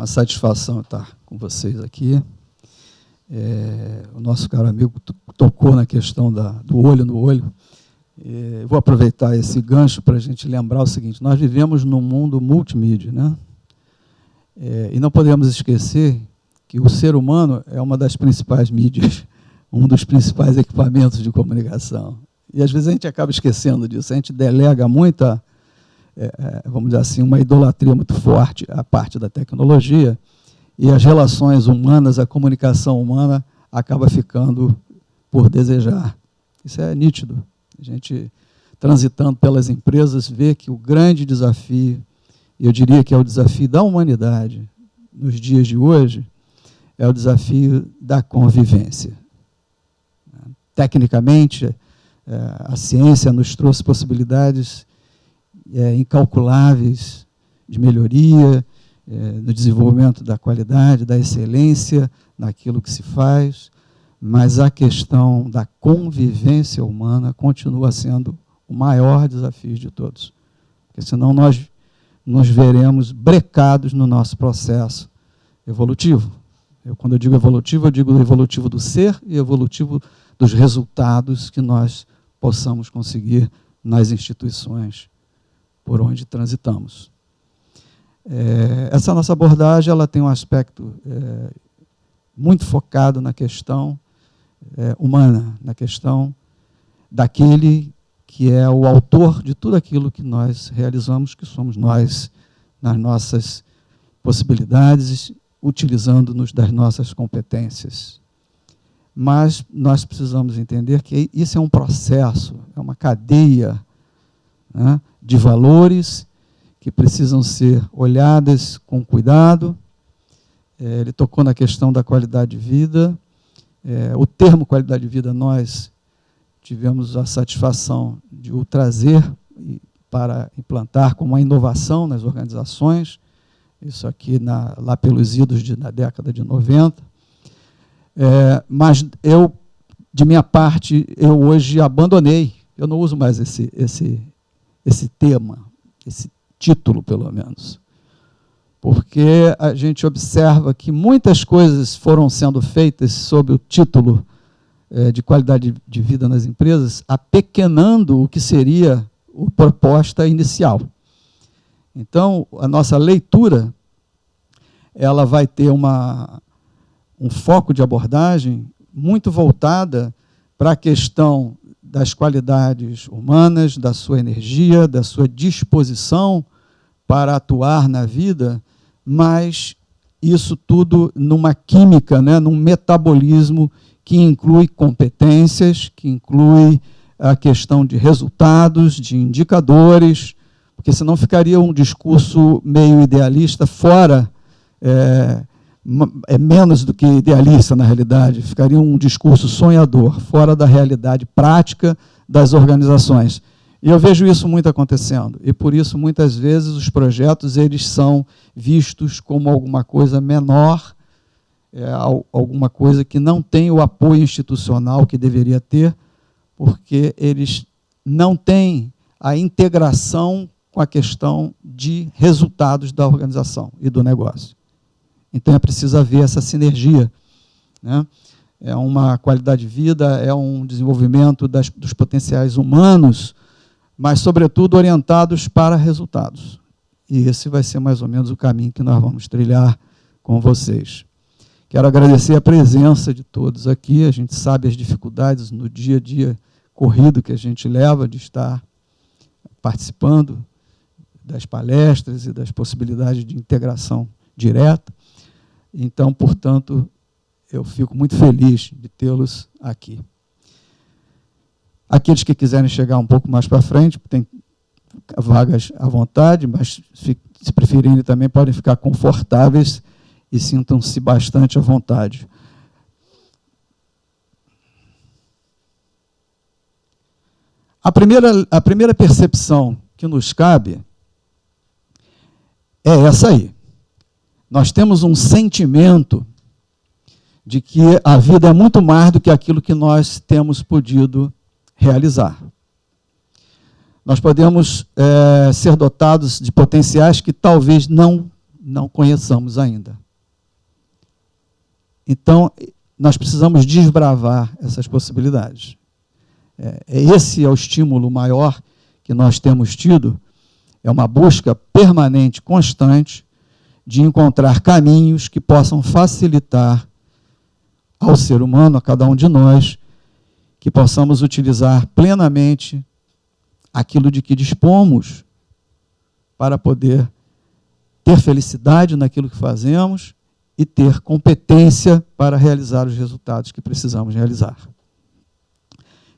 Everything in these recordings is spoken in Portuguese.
uma satisfação estar com vocês aqui. O nosso caro amigo tocou na questão do olho no olho. Vou aproveitar esse gancho para a gente lembrar o seguinte: nós vivemos num mundo multimídia, né? E não podemos esquecer que o ser humano é uma das principais mídias, um dos principais equipamentos de comunicação. E, às vezes, a gente acaba esquecendo disso. A gente delega muita, vamos dizer assim, uma idolatria muito forte à parte da tecnologia, e as relações humanas, a comunicação humana, acaba ficando por desejar. Isso é nítido. A gente, transitando pelas empresas, vê que o grande desafio, e eu diria que é o desafio da humanidade nos dias de hoje, é o desafio da convivência. Tecnicamente, a ciência nos trouxe possibilidades incalculáveis de melhoria, no desenvolvimento da qualidade, da excelência naquilo que se faz, mas a questão da convivência humana continua sendo o maior desafio de todos. Porque senão nós nos veremos brecados no nosso processo evolutivo. Quando eu digo evolutivo do ser e evolutivo dos resultados que nós possamos conseguir nas instituições por onde transitamos. Essa nossa abordagem ela tem um aspecto muito focado na questão humana, na questão daquele que é o autor de tudo aquilo que nós realizamos, que somos nós, nas nossas possibilidades, utilizando-nos das nossas competências. Mas nós precisamos entender que isso é um processo, é uma cadeia, né, de valores que precisam ser olhadas com cuidado. Ele tocou na questão da qualidade de vida. O termo qualidade de vida, nós tivemos a satisfação de o trazer para implantar como uma inovação nas organizações, isso aqui lá pelos idos na década de 90. Mas eu, de minha parte, eu hoje abandonei, eu não uso mais esse tema, esse título, pelo menos, porque a gente observa que muitas coisas foram sendo feitas sob o título de qualidade de vida nas empresas, apequenando o que seria a proposta inicial. Então, a nossa leitura ela vai ter um foco de abordagem muito voltada para a questão das qualidades humanas, da sua energia, da sua disposição para atuar na vida, mas isso tudo numa química, né, num metabolismo que inclui competências, que inclui a questão de resultados, de indicadores, porque senão ficaria um discurso meio idealista fora, menos do que idealista, na realidade, ficaria um discurso sonhador, fora da realidade prática das organizações. E eu vejo isso muito acontecendo, e por isso, muitas vezes, os projetos eles são vistos como alguma coisa menor, alguma coisa que não tem o apoio institucional que deveria ter, porque eles não têm a integração com a questão de resultados da organização e do negócio. Então, é preciso haver essa sinergia, né? É uma qualidade de vida, é um desenvolvimento dos potenciais humanos, mas, sobretudo, orientados para resultados. E esse vai ser mais ou menos o caminho que nós vamos trilhar com vocês. Quero agradecer a presença de todos aqui. A gente sabe as dificuldades no dia a dia corrido que a gente leva de estar participando das palestras e das possibilidades de integração direta. Então, portanto, eu fico muito feliz de tê-los aqui. Aqueles que quiserem chegar um pouco mais para frente, tem vagas à vontade, mas se preferirem também podem ficar confortáveis e sintam-se bastante à vontade. A primeira percepção que nos cabe é essa aí. Nós temos um sentimento de que a vida é muito mais do que aquilo que nós temos podido realizar. Nós podemos ser dotados de potenciais que talvez não não conheçamos ainda. Então, nós precisamos desbravar essas possibilidades. Esse é o estímulo maior que nós temos tido, é uma busca permanente, constante, de encontrar caminhos que possam facilitar ao ser humano, a cada um de nós, que possamos utilizar plenamente aquilo de que dispomos para poder ter felicidade naquilo que fazemos e ter competência para realizar os resultados que precisamos realizar.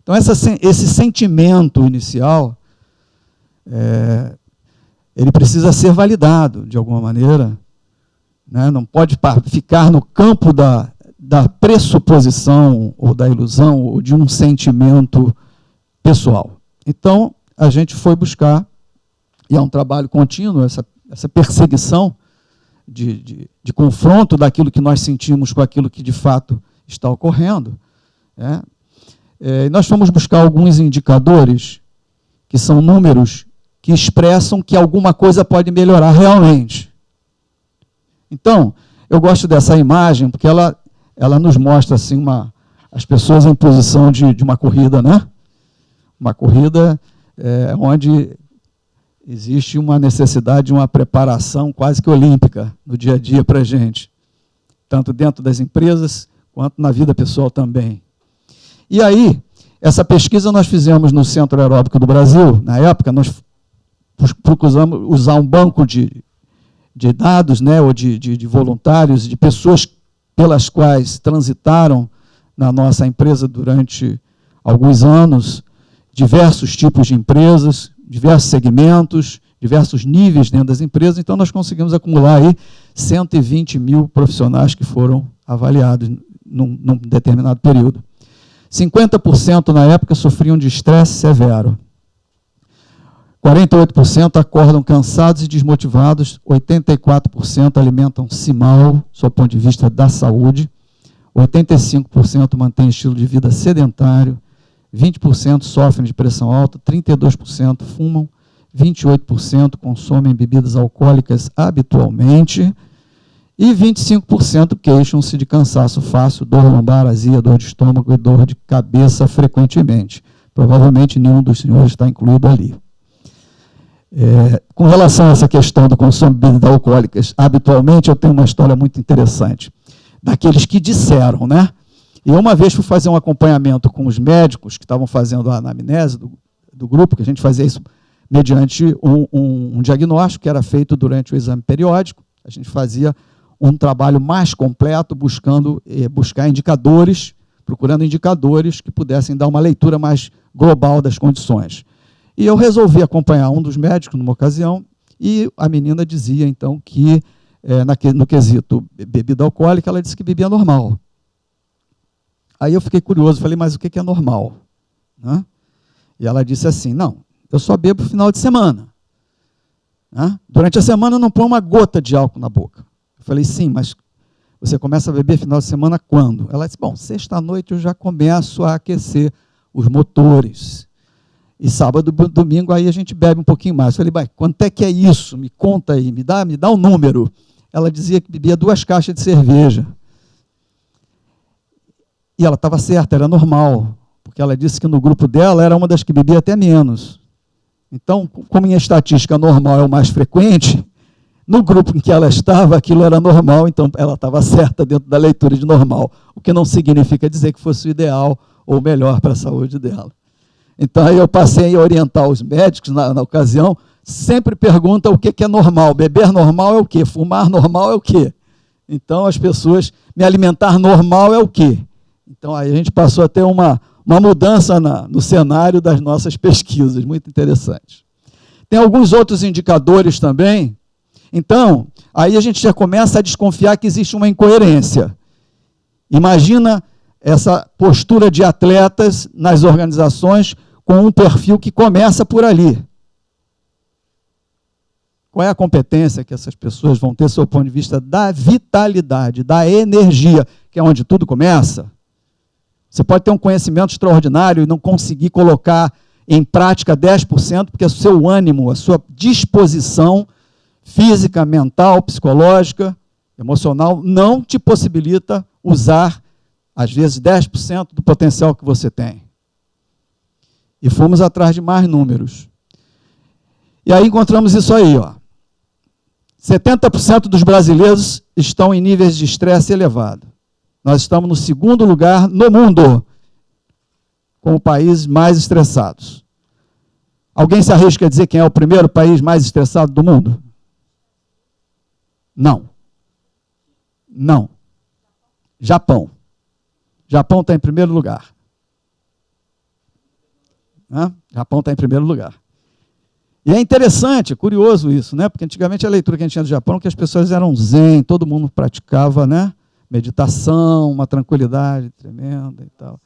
Então, esse sentimento inicial, ele precisa ser validado de alguma maneira, né? Não pode ficar no campo da pressuposição ou da ilusão ou de um sentimento pessoal. Então, a gente foi buscar, e é um trabalho contínuo, essa perseguição de confronto daquilo que nós sentimos com aquilo que de fato está ocorrendo. Nós fomos buscar alguns indicadores, que são números que expressam que alguma coisa pode melhorar realmente. Então, eu gosto dessa imagem, porque ela nos mostra assim, as pessoas em posição de uma corrida, né? Uma corrida onde existe uma necessidade de uma preparação quase que olímpica no dia a dia para a gente, tanto dentro das empresas quanto na vida pessoal também. E aí, essa pesquisa nós fizemos no Centro Aeróbico do Brasil. Na época, nós procuramos usar um banco de dados, né, ou de voluntários, de pessoas pelas quais transitaram na nossa empresa durante alguns anos, diversos tipos de empresas, diversos segmentos, diversos níveis dentro das empresas. Então, nós conseguimos acumular aí 120 mil profissionais que foram avaliados num determinado período. 50% na época sofriam de estresse severo. 48% acordam cansados e desmotivados, 84% alimentam-se mal, sob o ponto de vista da saúde, 85% mantêm estilo de vida sedentário, 20% sofrem de pressão alta, 32% fumam, 28% consomem bebidas alcoólicas habitualmente e 25% queixam-se de cansaço fácil, dor lombar, azia, dor de estômago e dor de cabeça frequentemente. Provavelmente nenhum dos senhores está incluído ali. Com relação a essa questão do consumo de bebidas alcoólicas, habitualmente eu tenho uma história muito interessante, daqueles que disseram, né? E uma vez fui fazer um acompanhamento com os médicos que estavam fazendo a anamnese do grupo, que a gente fazia isso mediante um diagnóstico que era feito durante o exame periódico. A gente fazia um trabalho mais completo, buscar indicadores, procurando indicadores que pudessem dar uma leitura mais global das condições. E eu resolvi acompanhar um dos médicos numa ocasião, e a menina dizia, então, que no quesito bebida alcoólica, ela disse que bebia normal. Aí eu fiquei curioso, falei, mas o que é normal? Né? E ela disse assim, não, eu só bebo no final de semana. Né? Durante a semana eu não ponho uma gota de álcool na boca. Eu falei, sim, mas você começa a beber final de semana quando? Ela disse, bom, sexta-noite eu já começo a aquecer os motores. E sábado, domingo, aí a gente bebe um pouquinho mais. Eu falei, quanto é que é isso? Me conta aí, me dá um número. Ela dizia que bebia 2 caixas de cerveja. E ela estava certa, era normal, porque ela disse que no grupo dela era uma das que bebia até menos. Então, como em estatística normal é o mais frequente, no grupo em que ela estava, aquilo era normal, então ela estava certa dentro da leitura de normal, o que não significa dizer que fosse o ideal ou melhor para a saúde dela. Então, aí eu passei a orientar os médicos, na ocasião, sempre pergunta o que é normal. Beber normal é o quê? Fumar normal é o quê? Então, as pessoas, me alimentar normal é o quê? Então, aí a gente passou a ter uma mudança no cenário das nossas pesquisas, muito interessante. Tem alguns outros indicadores também. Então, aí a gente já começa a desconfiar que existe uma incoerência. Imagina essa postura de atletas nas organizações com um perfil que começa por ali. Qual é a competência que essas pessoas vão ter, sob o ponto de vista da vitalidade, da energia, que é onde tudo começa? Você pode ter um conhecimento extraordinário e não conseguir colocar em prática 10%, porque o seu ânimo, a sua disposição física, mental, psicológica, emocional, não te possibilita usar, às vezes, 10% do potencial que você tem. E fomos atrás de mais números. E aí encontramos isso aí, ó. 70% dos brasileiros estão em níveis de estresse elevado. Nós estamos no segundo lugar no mundo, como países mais estressados. Alguém se arrisca a dizer quem é o primeiro país mais estressado do mundo? Não. Não. Japão. Japão está em primeiro lugar. Japão está em primeiro lugar. E é interessante, curioso isso, né? Porque antigamente a leitura que a gente tinha do Japão, que as pessoas eram zen, todo mundo praticava, né? Meditação, uma tranquilidade tremenda e tal.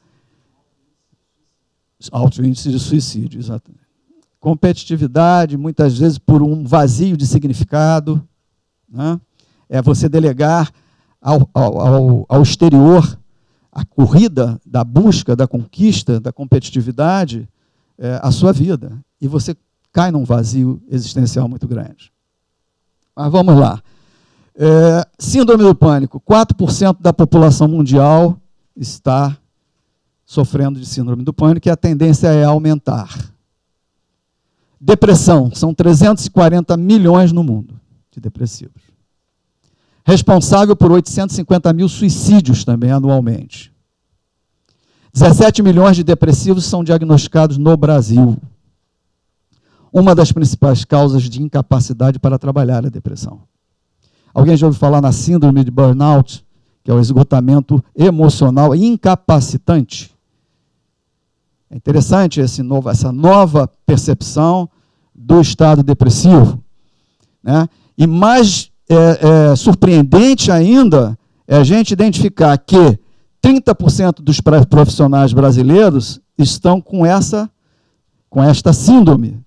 Alto índice de suicídio, exatamente. Competitividade, muitas vezes por um vazio de significado, né? É você delegar ao exterior a corrida da busca, da conquista, da competitividade, a sua vida. E você cai num vazio existencial muito grande. Mas vamos lá. Síndrome do pânico. 4% da população mundial está sofrendo de síndrome do pânico e a tendência é aumentar. Depressão. São 340 milhões no mundo de depressivos. Responsável por 850 mil suicídios também anualmente. 17 milhões de depressivos são diagnosticados no Brasil. Uma das principais causas de incapacidade para trabalhar é a depressão. Alguém já ouviu falar na síndrome de burnout, que é o esgotamento emocional incapacitante? É interessante essa nova percepção do estado depressivo, né? E mais surpreendente ainda é a gente identificar que 30% dos profissionais brasileiros estão com esta síndrome.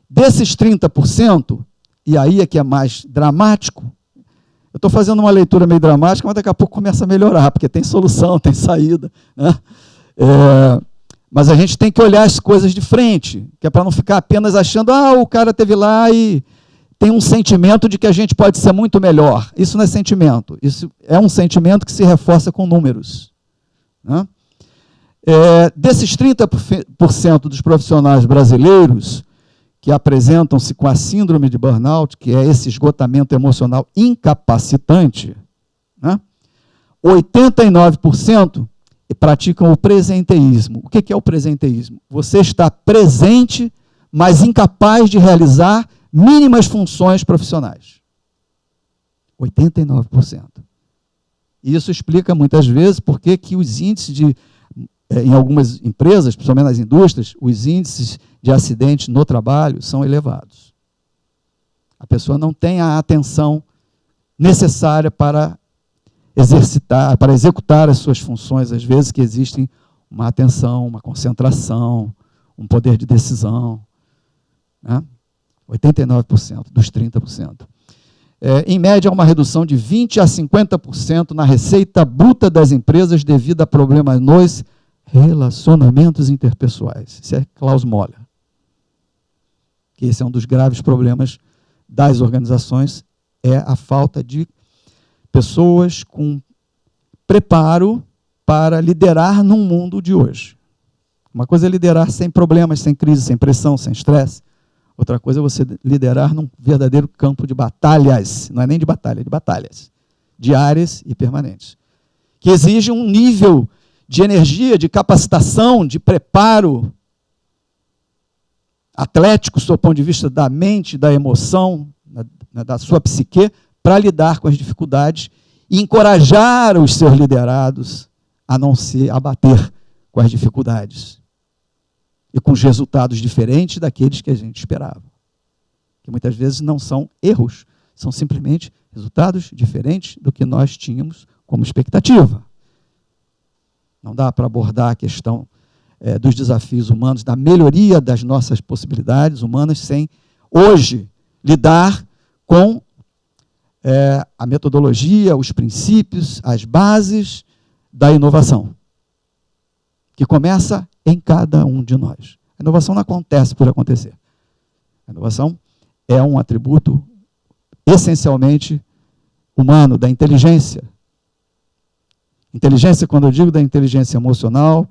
Desses 30%, e aí é que é mais dramático, eu estou fazendo uma leitura meio dramática, mas daqui a pouco começa a melhorar, porque tem solução, tem saída, né? Mas a gente tem que olhar as coisas de frente, que é para não ficar apenas achando, o cara esteve lá e tem um sentimento de que a gente pode ser muito melhor. Isso não é sentimento, isso é um sentimento que se reforça com números, né? Desses 30% dos profissionais brasileiros que apresentam-se com a síndrome de burnout, que é esse esgotamento emocional incapacitante, né? 89% praticam o presenteísmo. O que é o presenteísmo? Você está presente, mas incapaz de realizar mínimas funções profissionais. 89%. E isso explica muitas vezes por que os índices em algumas empresas, principalmente nas indústrias, os índices de acidentes no trabalho são elevados. A pessoa não tem a atenção necessária para executar as suas funções, às vezes que existem uma atenção, uma concentração, um poder de decisão, né? 89% dos 30%. Em média, há uma redução de 20% a 50% na receita bruta das empresas devido a problemas nos relacionamentos interpessoais. Isso é Klaus Moller. Que esse é um dos graves problemas das organizações, é a falta de pessoas com preparo para liderar num mundo de hoje. Uma coisa é liderar sem problemas, sem crise, sem pressão, sem estresse. Outra coisa é você liderar num verdadeiro campo de batalhas, não é nem de batalha, é de batalhas, diárias e permanentes, que exige um nível de energia, de capacitação, de preparo atlético, do ponto de vista da mente, da emoção, da sua psique, para lidar com as dificuldades e encorajar os seus liderados a não se abater com as dificuldades e com os resultados diferentes daqueles que a gente esperava. Que muitas vezes não são erros, são simplesmente resultados diferentes do que nós tínhamos como expectativa. Não dá para abordar a questão dos desafios humanos, da melhoria das nossas possibilidades humanas, sem hoje lidar com a metodologia, os princípios, as bases da inovação, que começa em cada um de nós. A inovação não acontece por acontecer. A inovação é um atributo essencialmente humano, da inteligência. Inteligência, quando eu digo da inteligência emocional,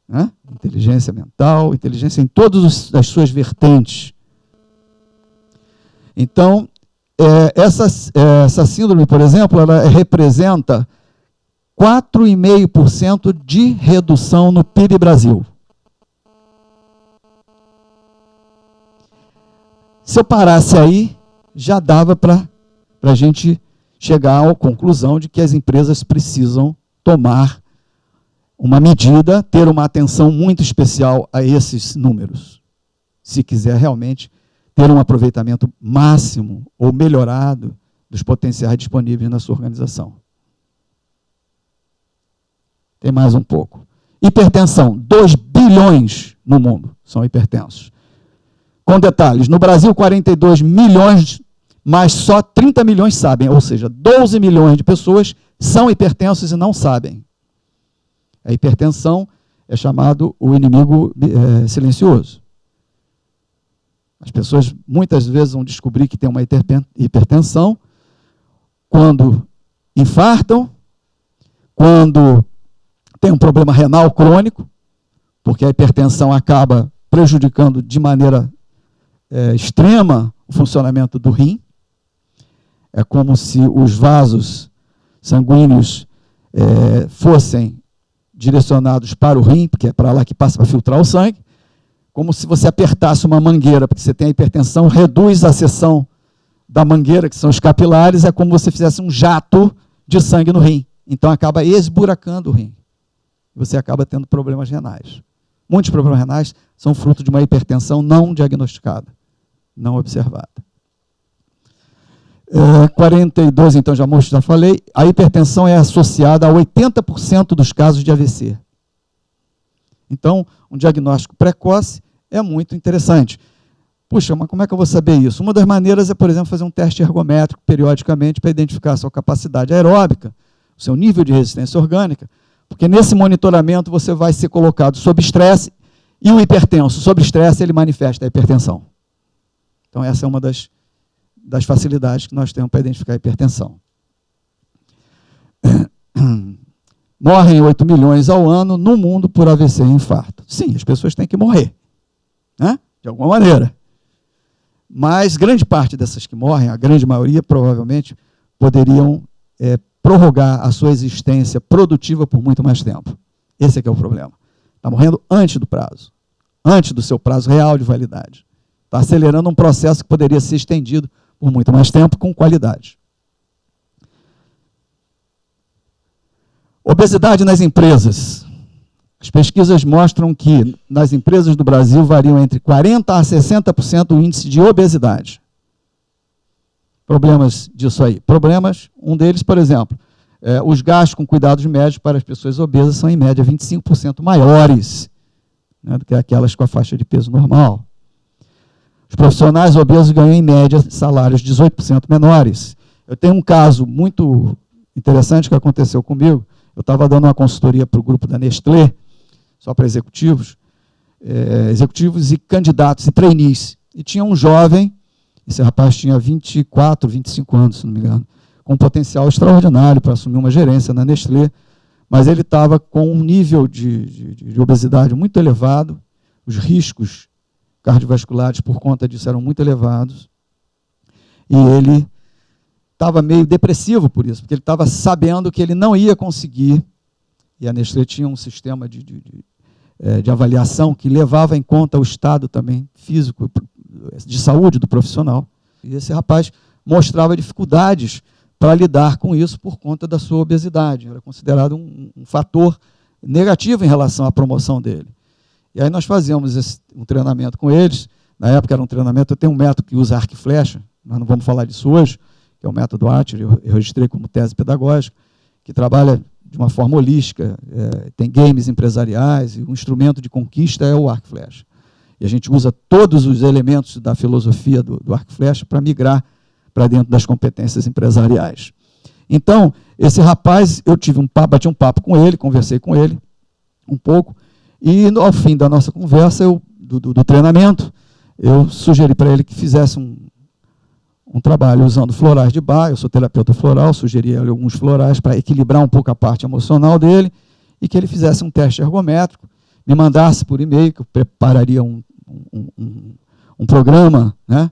né? Inteligência mental, inteligência em todas as suas vertentes. Então, essa síndrome, por exemplo, ela representa 4,5% de redução no PIB Brasil. Se eu parasse aí, já dava para a gente chegar à conclusão de que as empresas precisam tomar uma medida, ter uma atenção muito especial a esses números, se quiser realmente ter um aproveitamento máximo ou melhorado dos potenciais disponíveis na sua organização. Tem mais um pouco. Hipertensão, 2 bilhões no mundo são hipertensos. Com detalhes, no Brasil 42 milhões, mas só 30 milhões sabem, ou seja, 12 milhões de pessoas são hipertensos e não sabem. A hipertensão é chamado o inimigo silencioso. As pessoas muitas vezes vão descobrir que tem uma hipertensão quando infartam, quando tem um problema renal crônico, porque a hipertensão acaba prejudicando de maneira extrema o funcionamento do rim. É como se os vasos sanguíneos fossem direcionados para o rim, porque é para lá que passa para filtrar o sangue, como se você apertasse uma mangueira, porque você tem a hipertensão, reduz a seção da mangueira, que são os capilares, é como se você fizesse um jato de sangue no rim. Então acaba esburacando o rim. Você acaba tendo problemas renais. Muitos problemas renais são fruto de uma hipertensão não diagnosticada, não observada. 42, então, já falei, a hipertensão é associada a 80% dos casos de AVC. Então, um diagnóstico precoce é muito interessante. Puxa, mas como é que eu vou saber isso? Uma das maneiras é, por exemplo, fazer um teste ergométrico periodicamente para identificar a sua capacidade aeróbica, o seu nível de resistência orgânica, porque nesse monitoramento você vai ser colocado sob estresse e o hipertenso, sob estresse, ele manifesta a hipertensão. Então, essa é uma das facilidades que nós temos para identificar a hipertensão. Morrem 8 milhões ao ano no mundo por AVC e infarto. Sim, as pessoas têm que morrer, né? De alguma maneira. Mas grande parte dessas que morrem, a grande maioria, provavelmente, poderiam prorrogar a sua existência produtiva por muito mais tempo. Esse é que é o problema. Está morrendo antes do prazo, antes do seu prazo real de validade. Está acelerando um processo que poderia ser estendido por muito mais tempo, com qualidade. Obesidade nas empresas. As pesquisas mostram que nas empresas do Brasil variam entre 40% a 60% o índice de obesidade. Problemas disso aí. Problemas, um deles, por exemplo, os gastos com cuidados médicos para as pessoas obesas são, em média, 25% maiores, né, do que aquelas com a faixa de peso normal. Os profissionais obesos ganham, em média, salários 18% menores. Eu tenho um caso muito interessante que aconteceu comigo. Eu estava dando uma consultoria para o grupo da Nestlé, só para executivos e candidatos e trainees. E tinha um jovem, esse rapaz tinha 24, 25 anos, se não me engano, com um potencial extraordinário para assumir uma gerência na Nestlé, mas ele estava com um nível de obesidade muito elevado, os riscos cardiovasculares por conta disso eram muito elevados, e ele estava meio depressivo por isso, porque ele estava sabendo que ele não ia conseguir, e a Nestlé tinha um sistema de avaliação que levava em conta o estado também físico, de saúde do profissional, e esse rapaz mostrava dificuldades para lidar com isso por conta da sua obesidade, era considerado um fator negativo em relação à promoção dele. E aí nós fazíamos um treinamento com eles, na época era um treinamento, eu tenho um método que usa arco e flecha, nós não vamos falar disso hoje, que é o método Archer, eu registrei como tese pedagógica, que trabalha de uma forma holística, tem games empresariais, e o instrumento de conquista é o arco e flecha. E a gente usa todos os elementos da filosofia do arco e flecha para migrar para dentro das competências empresariais. Então, esse rapaz, eu bati um papo com ele, conversei com ele um pouco, e ao fim da nossa conversa, do treinamento, eu sugeri para ele que fizesse um trabalho usando florais de Bach. Eu sou terapeuta floral, sugeri alguns florais para equilibrar um pouco a parte emocional dele, e que ele fizesse um teste ergométrico, me mandasse por e-mail, que eu prepararia um programa, né,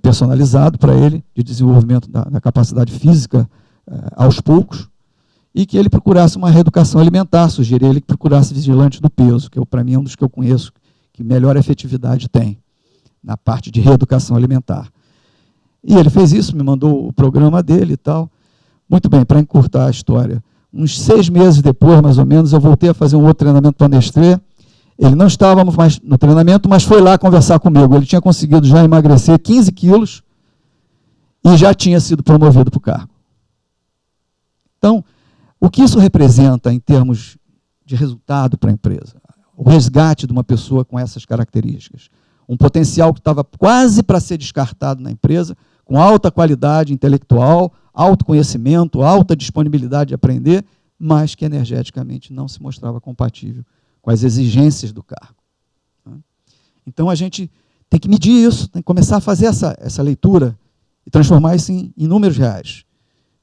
personalizado para ele, de desenvolvimento da capacidade física aos poucos, e que ele procurasse uma reeducação alimentar. Sugeri ele que procurasse vigilante do peso, que para mim é um dos que eu conheço que melhor efetividade tem na parte de reeducação alimentar. E ele fez isso, me mandou o programa dele e tal. Muito bem, para encurtar a história, uns 6 meses depois, mais ou menos, eu voltei a fazer um outro treinamento para a Nestlé. Ele não estava mais no treinamento, mas foi lá conversar comigo. Ele tinha conseguido já emagrecer 15 quilos e já tinha sido promovido para o cargo. Então, o que isso representa em termos de resultado para a empresa? O resgate de uma pessoa com essas características. Um potencial que estava quase para ser descartado na empresa, com alta qualidade intelectual, alto conhecimento, alta disponibilidade de aprender, mas que energeticamente não se mostrava compatível com as exigências do cargo. Então, a gente tem que medir isso, tem que começar a fazer essa leitura e transformar isso em números reais.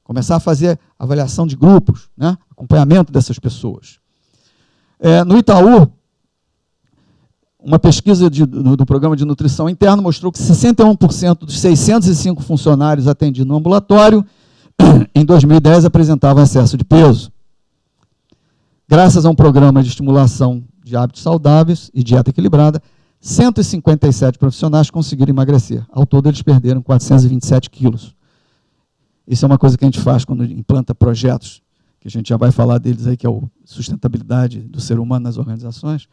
Começar a fazer avaliação de grupos, né? Acompanhamento dessas pessoas. No Itaú, uma pesquisa do programa de nutrição interna mostrou que 61% dos 605 funcionários atendidos no ambulatório, em 2010, apresentavam excesso de peso. Graças a um programa de estimulação de hábitos saudáveis e dieta equilibrada, 157 profissionais conseguiram emagrecer. Ao todo, eles perderam 427 quilos. Isso é uma coisa que a gente faz quando implanta projetos, que a gente já vai falar deles aí, que é a sustentabilidade do ser humano nas organizações.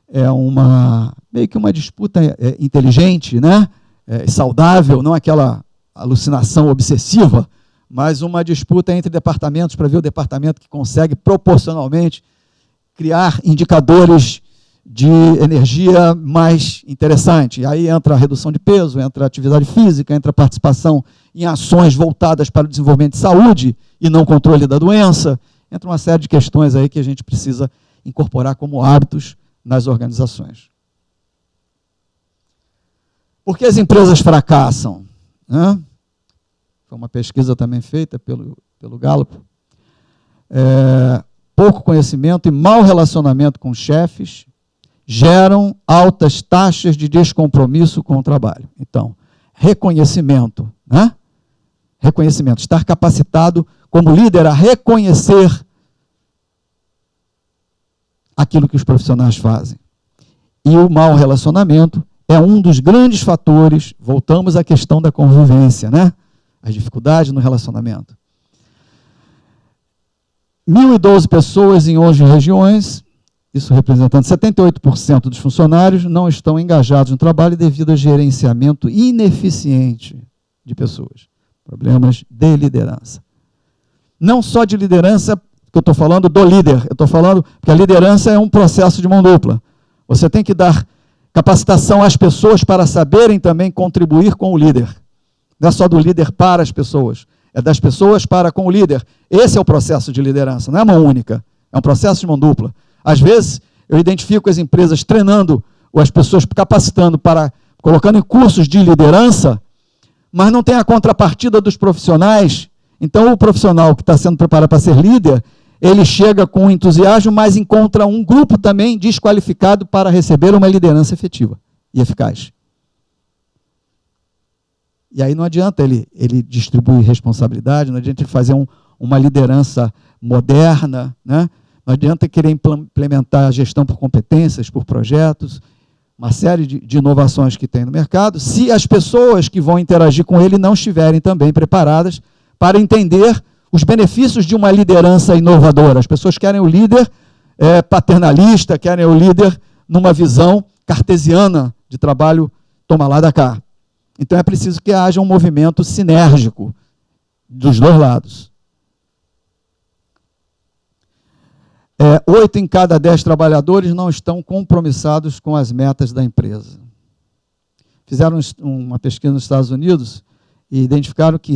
É meio que uma disputa inteligente, né? Saudável, não aquela alucinação obsessiva, mas uma disputa entre departamentos para ver o departamento que consegue proporcionalmente criar indicadores de energia mais interessante. E aí entra a redução de peso, entra a atividade física, entra a participação em ações voltadas para o desenvolvimento de saúde e não controle da doença. Entra uma série de questões aí que a gente precisa incorporar como hábitos nas organizações. Por que as empresas fracassam? Foi uma pesquisa também feita pelo Gallup. Pouco conhecimento e mau relacionamento com chefes geram altas taxas de descompromisso com o trabalho. Então, reconhecimento, né? Reconhecimento, estar capacitado como líder a reconhecer aquilo que os profissionais fazem. E o mau relacionamento é um dos grandes fatores, voltamos à questão da convivência, né? As dificuldades no relacionamento. 1.012 pessoas em 11 regiões, isso representando 78% dos funcionários, não estão engajados no trabalho devido a gerenciamento ineficiente de pessoas. Problemas de liderança. Não só de liderança, que eu estou falando do líder, eu estou falando porque a liderança é um processo de mão dupla. Você tem que dar capacitação às pessoas para saberem também contribuir com o líder. Não é só do líder para as pessoas, é das pessoas para com o líder. Esse é o processo de liderança, não é mão única, é um processo de mão dupla. Às vezes, eu identifico as empresas treinando, ou as pessoas capacitando, colocando em cursos de liderança, mas não tem a contrapartida dos profissionais. Então, o profissional que está sendo preparado para ser líder, ele chega com entusiasmo, mas encontra um grupo também desqualificado para receber uma liderança efetiva e eficaz. E aí não adianta ele distribuir responsabilidade, não adianta ele fazer uma liderança moderna, né? Não adianta querer implementar a gestão por competências, por projetos, uma série de inovações que tem no mercado, se as pessoas que vão interagir com ele não estiverem também preparadas para entender os benefícios de uma liderança inovadora. As pessoas querem o líder paternalista, querem o líder numa visão cartesiana de trabalho, toma lá da cá. Então é preciso que haja um movimento sinérgico dos dois lados. 8 em cada 10 trabalhadores não estão compromissados com as metas da empresa. Fizeram uma pesquisa nos Estados Unidos e identificaram que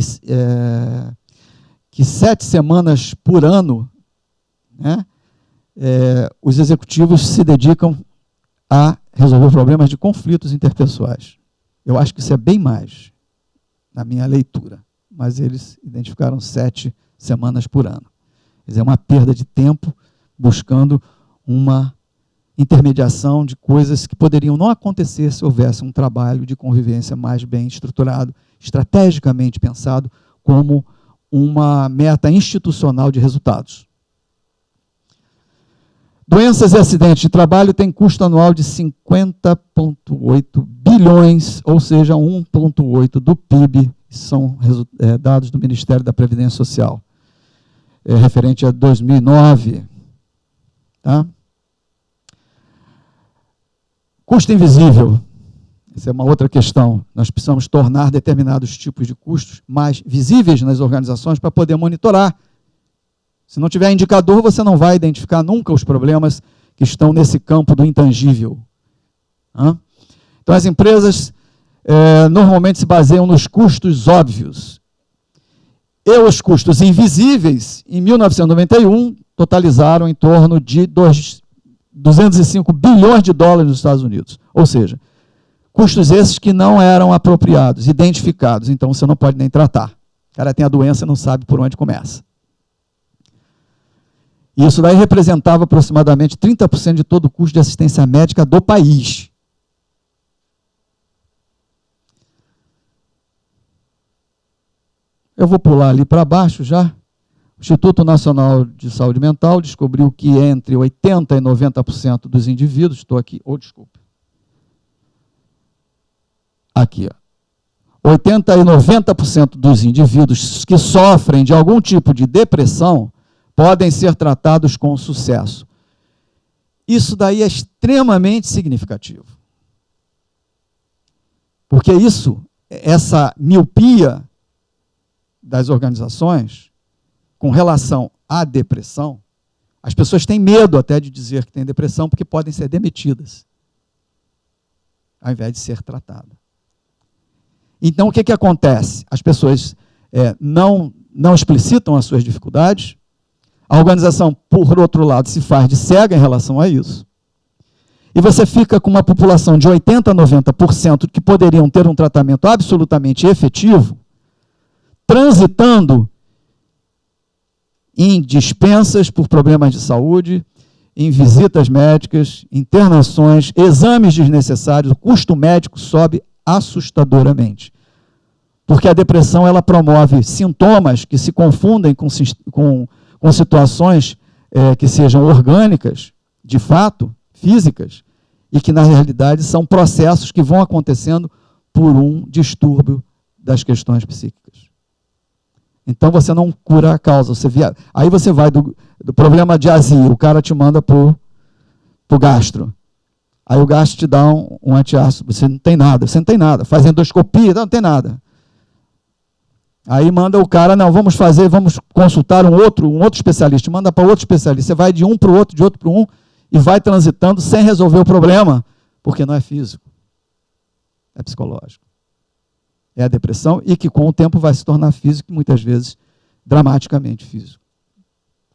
7 semanas por ano, né, os executivos se dedicam a resolver problemas de conflitos interpessoais. Eu acho que isso é bem mais. na minha leitura, mas eles identificaram 7 semanas por ano. Quer dizer, é uma perda de tempo buscando uma intermediação de coisas que poderiam não acontecer se houvesse um trabalho de convivência mais bem estruturado, estrategicamente pensado como uma meta institucional de resultados. Doenças e acidentes de trabalho têm custo anual de 50,8 bilhões, ou seja, 1,8 do PIB, são dados do Ministério da Previdência Social, referente a 2009. Tá? Custo invisível, essa é uma outra questão. Nós precisamos tornar determinados tipos de custos mais visíveis nas organizações para poder monitorar. Se não tiver indicador, você não vai identificar nunca os problemas que estão nesse campo do intangível. Então, as empresas normalmente se baseiam nos custos óbvios. E os custos invisíveis, em 1991, totalizaram em torno de 205 bilhões de dólares nos Estados Unidos. Ou seja, custos esses que não eram apropriados, identificados, então você não pode nem tratar. O cara tem a doença e não sabe por onde começa. Isso daí representava aproximadamente 30% de todo o custo de assistência médica do país. Eu vou pular ali para baixo já. O Instituto Nacional de Saúde Mental descobriu que entre 80% e 90% dos indivíduos, estou aqui, desculpe. Aqui, 80% e 90% dos indivíduos que sofrem de algum tipo de depressão podem ser tratados com sucesso. Isso daí é extremamente significativo. Porque essa miopia das organizações com relação à depressão, as pessoas têm medo até de dizer que têm depressão porque podem ser demitidas, ao invés de ser tratadas. Então, o que acontece? As pessoas não explicitam as suas dificuldades, a organização, por outro lado, se faz de cega em relação a isso, e você fica com uma população de 80% a 90% que poderiam ter um tratamento absolutamente efetivo, transitando em dispensas por problemas de saúde, em visitas médicas, internações, exames desnecessários, o custo médico sobe assustadoramente. Porque a depressão ela promove sintomas que se confundem com situações que sejam orgânicas, de fato, físicas, e que na realidade são processos que vão acontecendo por um distúrbio das questões psíquicas. Então você não cura a causa. Aí você vai do problema de azia, o cara te manda para o gastro. Aí o gastro te dá um antiácido, você não tem nada, faz endoscopia, não tem nada. Aí manda o cara, não, vamos consultar um outro especialista, manda para outro especialista, você vai de um para o outro, de outro para um, e vai transitando sem resolver o problema, porque não é físico, é psicológico. É a depressão e que com o tempo vai se tornar físico, muitas vezes dramaticamente físico.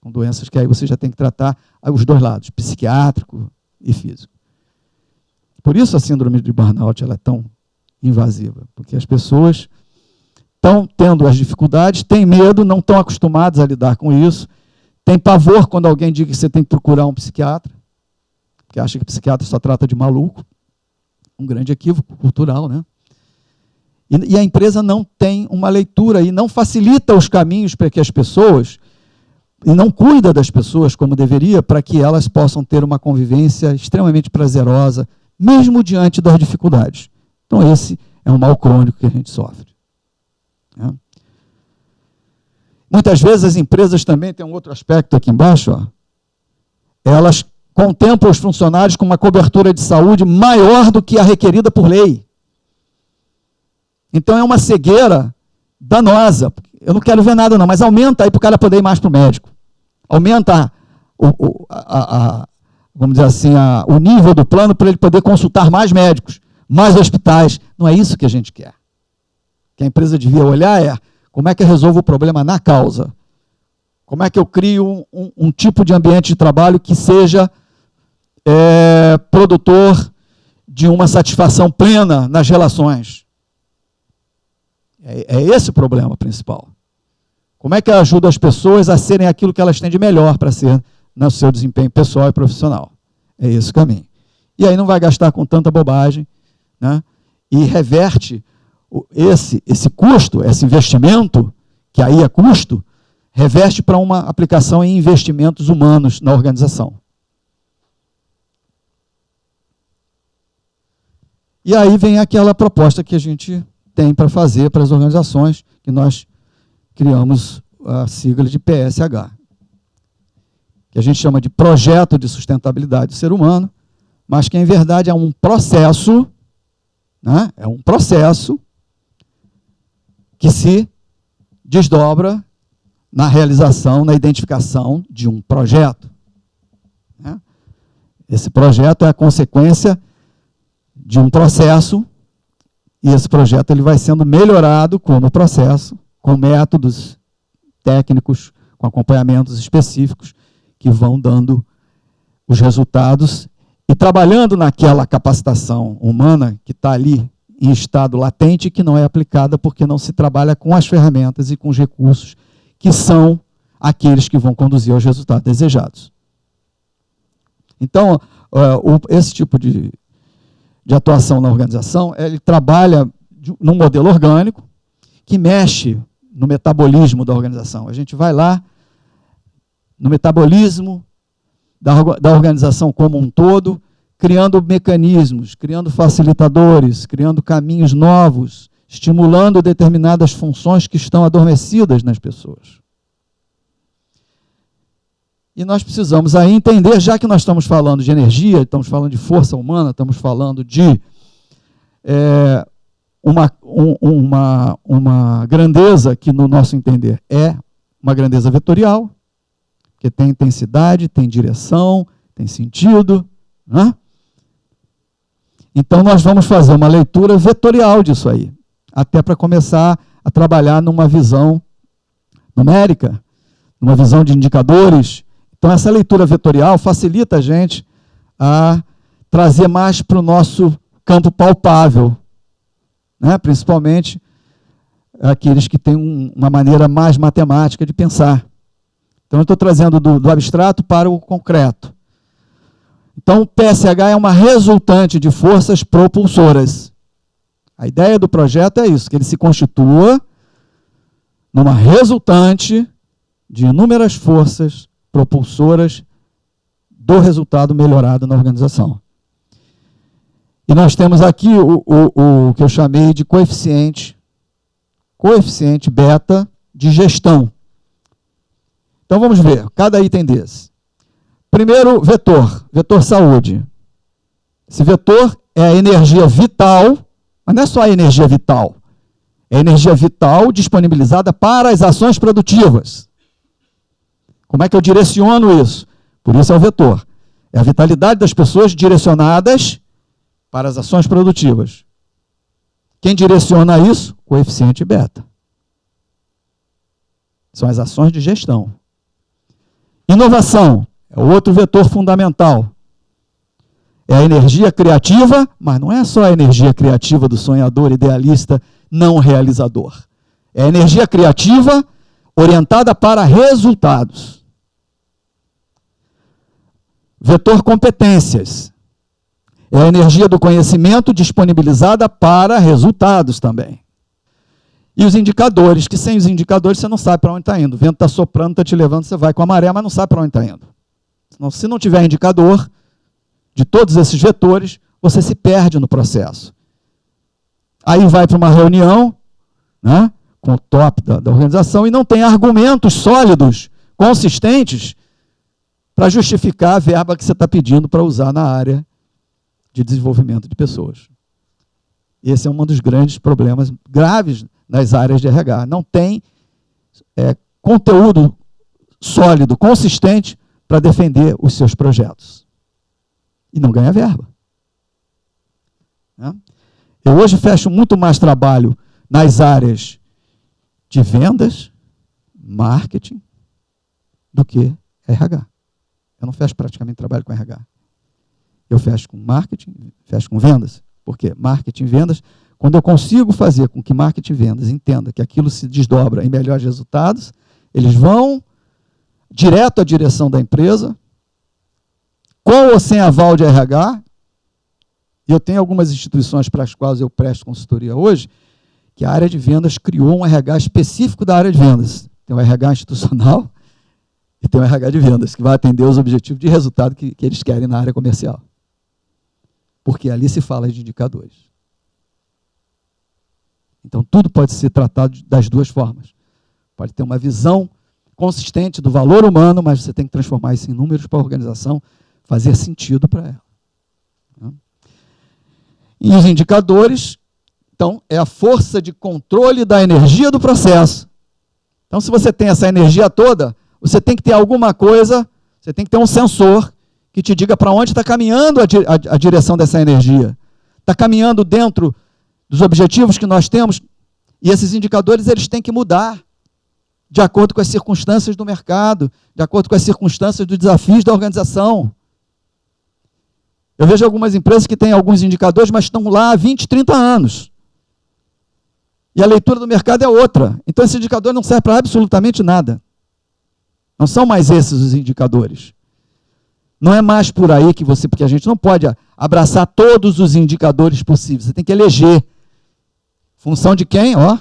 Com doenças que aí você já tem que tratar os dois lados, psiquiátrico e físico. Por isso a síndrome de burnout ela é tão invasiva, porque as pessoas estão tendo as dificuldades, têm medo, não estão acostumados a lidar com isso, tem pavor quando alguém diz que você tem que procurar um psiquiatra, porque acha que psiquiatra só trata de maluco, um grande equívoco cultural, né? E a empresa não tem uma leitura e não facilita os caminhos para que as pessoas, e não cuida das pessoas como deveria, para que elas possam ter uma convivência extremamente prazerosa, mesmo diante das dificuldades. Então esse é um mal crônico que a gente sofre. Né? Muitas vezes as empresas também têm um outro aspecto aqui embaixo, elas contemplam os funcionários com uma cobertura de saúde maior do que a requerida por lei. Então é uma cegueira danosa. Eu não quero ver nada não, mas aumenta aí para o cara poder ir mais para o médico. Aumenta vamos dizer assim, o nível do plano para ele poder consultar mais médicos, mais hospitais. Não é isso que a gente quer. O que a empresa devia olhar é como é que eu resolvo o problema na causa. Como é que eu crio um tipo de ambiente de trabalho que seja produtor de uma satisfação plena nas relações. É esse o problema principal. Como é que ajuda as pessoas a serem aquilo que elas têm de melhor para ser no seu desempenho pessoal e profissional? É esse o caminho. E aí não vai gastar com tanta bobagem, né? E reverte esse custo, esse investimento, que aí é custo, reverte para uma aplicação em investimentos humanos na organização. E aí vem aquela proposta que a gente tem para fazer para as organizações, que nós criamos a sigla de PSH, que a gente chama de Projeto de Sustentabilidade do Ser Humano, mas que, em verdade, é um processo, né? É um processo que se desdobra na realização, na identificação de um projeto, né? Esse projeto é a consequência de um processo, e esse projeto ele vai sendo melhorado como processo, com métodos técnicos, com acompanhamentos específicos, que vão dando os resultados, e trabalhando naquela capacitação humana que está ali em estado latente, que não é aplicada porque não se trabalha com as ferramentas e com os recursos que são aqueles que vão conduzir aos resultados desejados. Então, esse tipo de atuação na organização, ele trabalha num modelo orgânico que mexe no metabolismo da organização. A gente vai lá no metabolismo da organização como um todo, criando mecanismos, criando facilitadores, criando caminhos novos, estimulando determinadas funções que estão adormecidas nas pessoas. E nós precisamos aí entender, já que nós estamos falando de energia, estamos falando de força humana, estamos falando de uma grandeza que, no nosso entender, é uma grandeza vetorial, que tem intensidade, tem direção, tem sentido, né? Então, nós vamos fazer uma leitura vetorial disso aí, até para começar a trabalhar numa visão numérica, numa visão de indicadores. Então, essa leitura vetorial facilita a gente a trazer mais para o nosso campo palpável, né? Principalmente aqueles que têm uma maneira mais matemática de pensar. Então, eu estou trazendo do abstrato para o concreto. Então, o PSH é uma resultante de forças propulsoras. A ideia do projeto é isso, que ele se constitua numa resultante de inúmeras forças propulsoras do resultado melhorado na organização. E nós temos aqui o que eu chamei de coeficiente beta de gestão. Então vamos ver, cada item desse. Primeiro, vetor saúde. Esse vetor é a energia vital, mas não é só a energia vital, é a energia vital disponibilizada para as ações produtivas. Como é que eu direciono isso? Por isso é o vetor. É a vitalidade das pessoas direcionadas para as ações produtivas. Quem direciona isso? Coeficiente beta. São as ações de gestão. Inovação é outro vetor fundamental. É a energia criativa, mas não é só a energia criativa do sonhador, idealista, não realizador. É a energia criativa orientada para resultados. Vetor competências. É a energia do conhecimento disponibilizada para resultados também. E os indicadores, que sem os indicadores você não sabe para onde está indo. O vento está soprando, está te levando, você vai com a maré, mas não sabe para onde está indo. Se não tiver indicador de todos esses vetores, você se perde no processo. Aí vai para uma reunião, né, com o top da organização e não tem argumentos sólidos, consistentes, para justificar a verba que você está pedindo para usar na área de desenvolvimento de pessoas. Esse é um dos grandes problemas graves nas áreas de RH. Não tem conteúdo sólido, consistente, para defender os seus projetos. E não ganha verba. Né? Eu hoje fecho muito mais trabalho nas áreas de vendas, marketing, do que RH. Eu não fecho praticamente trabalho com RH. Eu fecho com marketing, fecho com vendas. Por quê? Marketing e vendas Quando eu consigo fazer com que marketing e vendas entenda que aquilo se desdobra em melhores resultados, eles vão direto à direção da empresa, com ou sem aval de RH. E eu tenho algumas instituições para as quais eu presto consultoria hoje, que a área de vendas criou um RH específico da área de vendas. Tem o RH institucional e tem o RH de vendas, que vai atender os objetivos de resultado que eles querem na área comercial. Porque ali se fala de indicadores. Então, tudo pode ser tratado das duas formas. Pode ter uma visão consistente do valor humano, mas você tem que transformar isso em números para a organização fazer sentido para ela. E os indicadores, então, é a força de controle da energia do processo. Então, se você tem essa energia toda, você tem que ter alguma coisa, você tem que ter um sensor que te diga para onde está caminhando a direção dessa energia. Está caminhando dentro dos objetivos que nós temos, e esses indicadores eles têm que mudar de acordo com as circunstâncias do mercado, de acordo com as circunstâncias dos desafios da organização. Eu vejo algumas empresas que têm alguns indicadores, mas estão lá há 20, 30 anos. E a leitura do mercado é outra. Então, esse indicador não serve para absolutamente nada. Não são mais esses os indicadores. Não é mais por aí que você... Porque a gente não pode abraçar todos os indicadores possíveis. Você tem que eleger. Função de quem? Ó,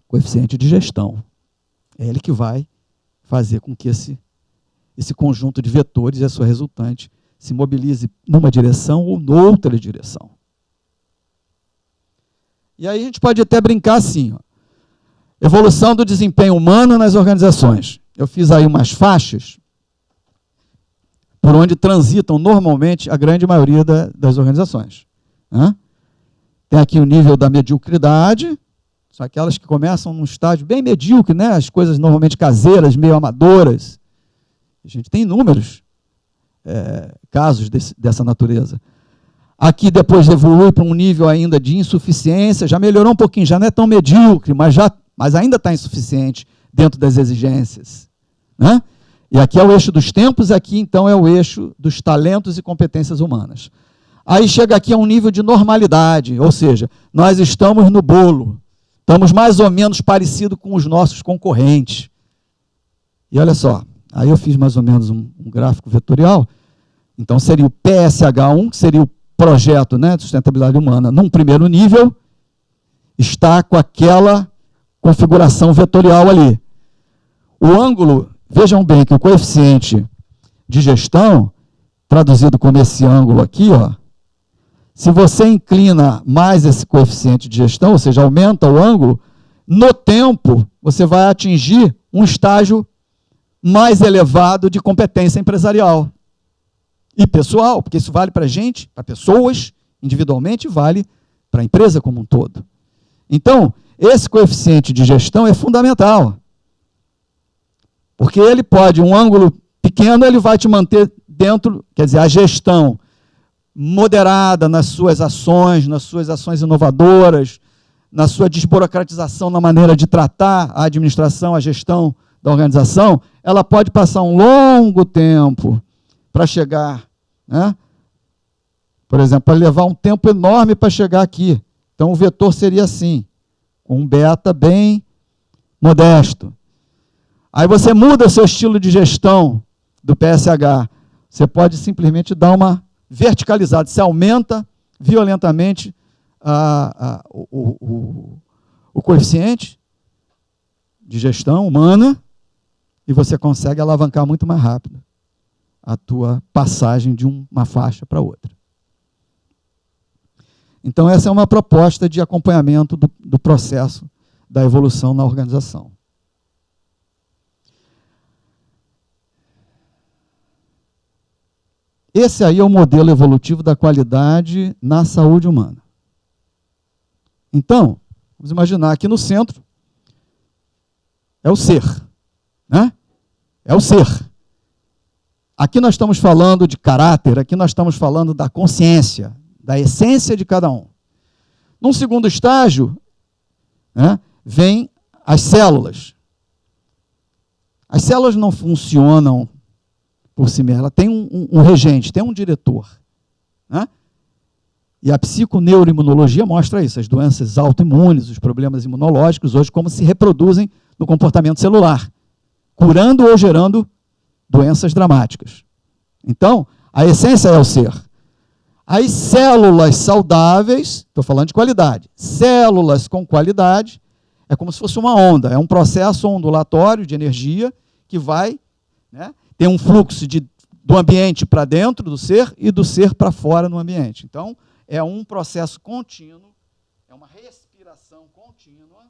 coeficiente de gestão. É ele que vai fazer com que esse conjunto de vetores e a sua resultante se mobilize numa direção ou noutra direção. E aí a gente pode até brincar assim, ó, evolução do desempenho humano nas organizações. Eu fiz aí umas faixas por onde transitam normalmente a grande maioria das organizações. Tem aqui o nível da mediocridade, são aquelas que começam num estágio bem medíocre, né? As coisas normalmente caseiras, meio amadoras. A gente tem inúmeros casos dessa natureza. Aqui depois evolui para um nível ainda de insuficiência, já melhorou um pouquinho, já não é tão medíocre, mas ainda está insuficiente dentro das exigências. Né? E aqui é o eixo dos tempos, aqui então é o eixo dos talentos e competências humanas. Aí chega aqui a um nível de normalidade, ou seja, nós estamos no bolo, estamos mais ou menos parecidos com os nossos concorrentes. E olha só, aí eu fiz mais ou menos um gráfico vetorial, então seria o PSH1, que seria o projeto, né, de sustentabilidade humana, num primeiro nível, está com aquela configuração vetorial ali. O ângulo, vejam bem que o coeficiente de gestão, traduzido como esse ângulo aqui, ó, se você inclina mais esse coeficiente de gestão, ou seja, aumenta o ângulo, no tempo você vai atingir um estágio mais elevado de competência empresarial e pessoal, porque isso vale para a gente, para pessoas, individualmente, vale para a empresa como um todo. Então, esse coeficiente de gestão é fundamental, porque ele pode, um ângulo pequeno, ele vai te manter dentro, quer dizer, a gestão moderada nas suas ações inovadoras, na sua desburocratização na maneira de tratar a administração, a gestão da organização, ela pode passar um longo tempo para chegar, né? Por exemplo, para levar um tempo enorme para chegar aqui. Então, o vetor seria assim, com um beta bem modesto. Aí você muda o seu estilo de gestão do PSH. Você pode simplesmente dar uma verticalizada. Você aumenta violentamente o coeficiente de gestão humana e você consegue alavancar muito mais rápido a tua passagem de uma faixa para outra. Então, essa é uma proposta de acompanhamento do processo da evolução na organização. Esse aí é o modelo evolutivo da qualidade na saúde humana. Então, vamos imaginar aqui no centro é o ser, né? É o ser. Aqui nós estamos falando de caráter, aqui nós estamos falando da consciência, da essência de cada um. Num segundo estágio, né, vem as células. As células não funcionam por si mesmas, ela tem um regente, tem um diretor. Né? E a psiconeuroimunologia mostra isso, as doenças autoimunes, os problemas imunológicos, hoje, como se reproduzem no comportamento celular, curando ou gerando doenças dramáticas. Então, a essência é o ser. As células saudáveis, estou falando de qualidade, células com qualidade, é como se fosse uma onda, é um processo ondulatório de energia que vai, né, ter um fluxo do ambiente para dentro do ser e do ser para fora no ambiente. Então, é um processo contínuo, é uma respiração contínua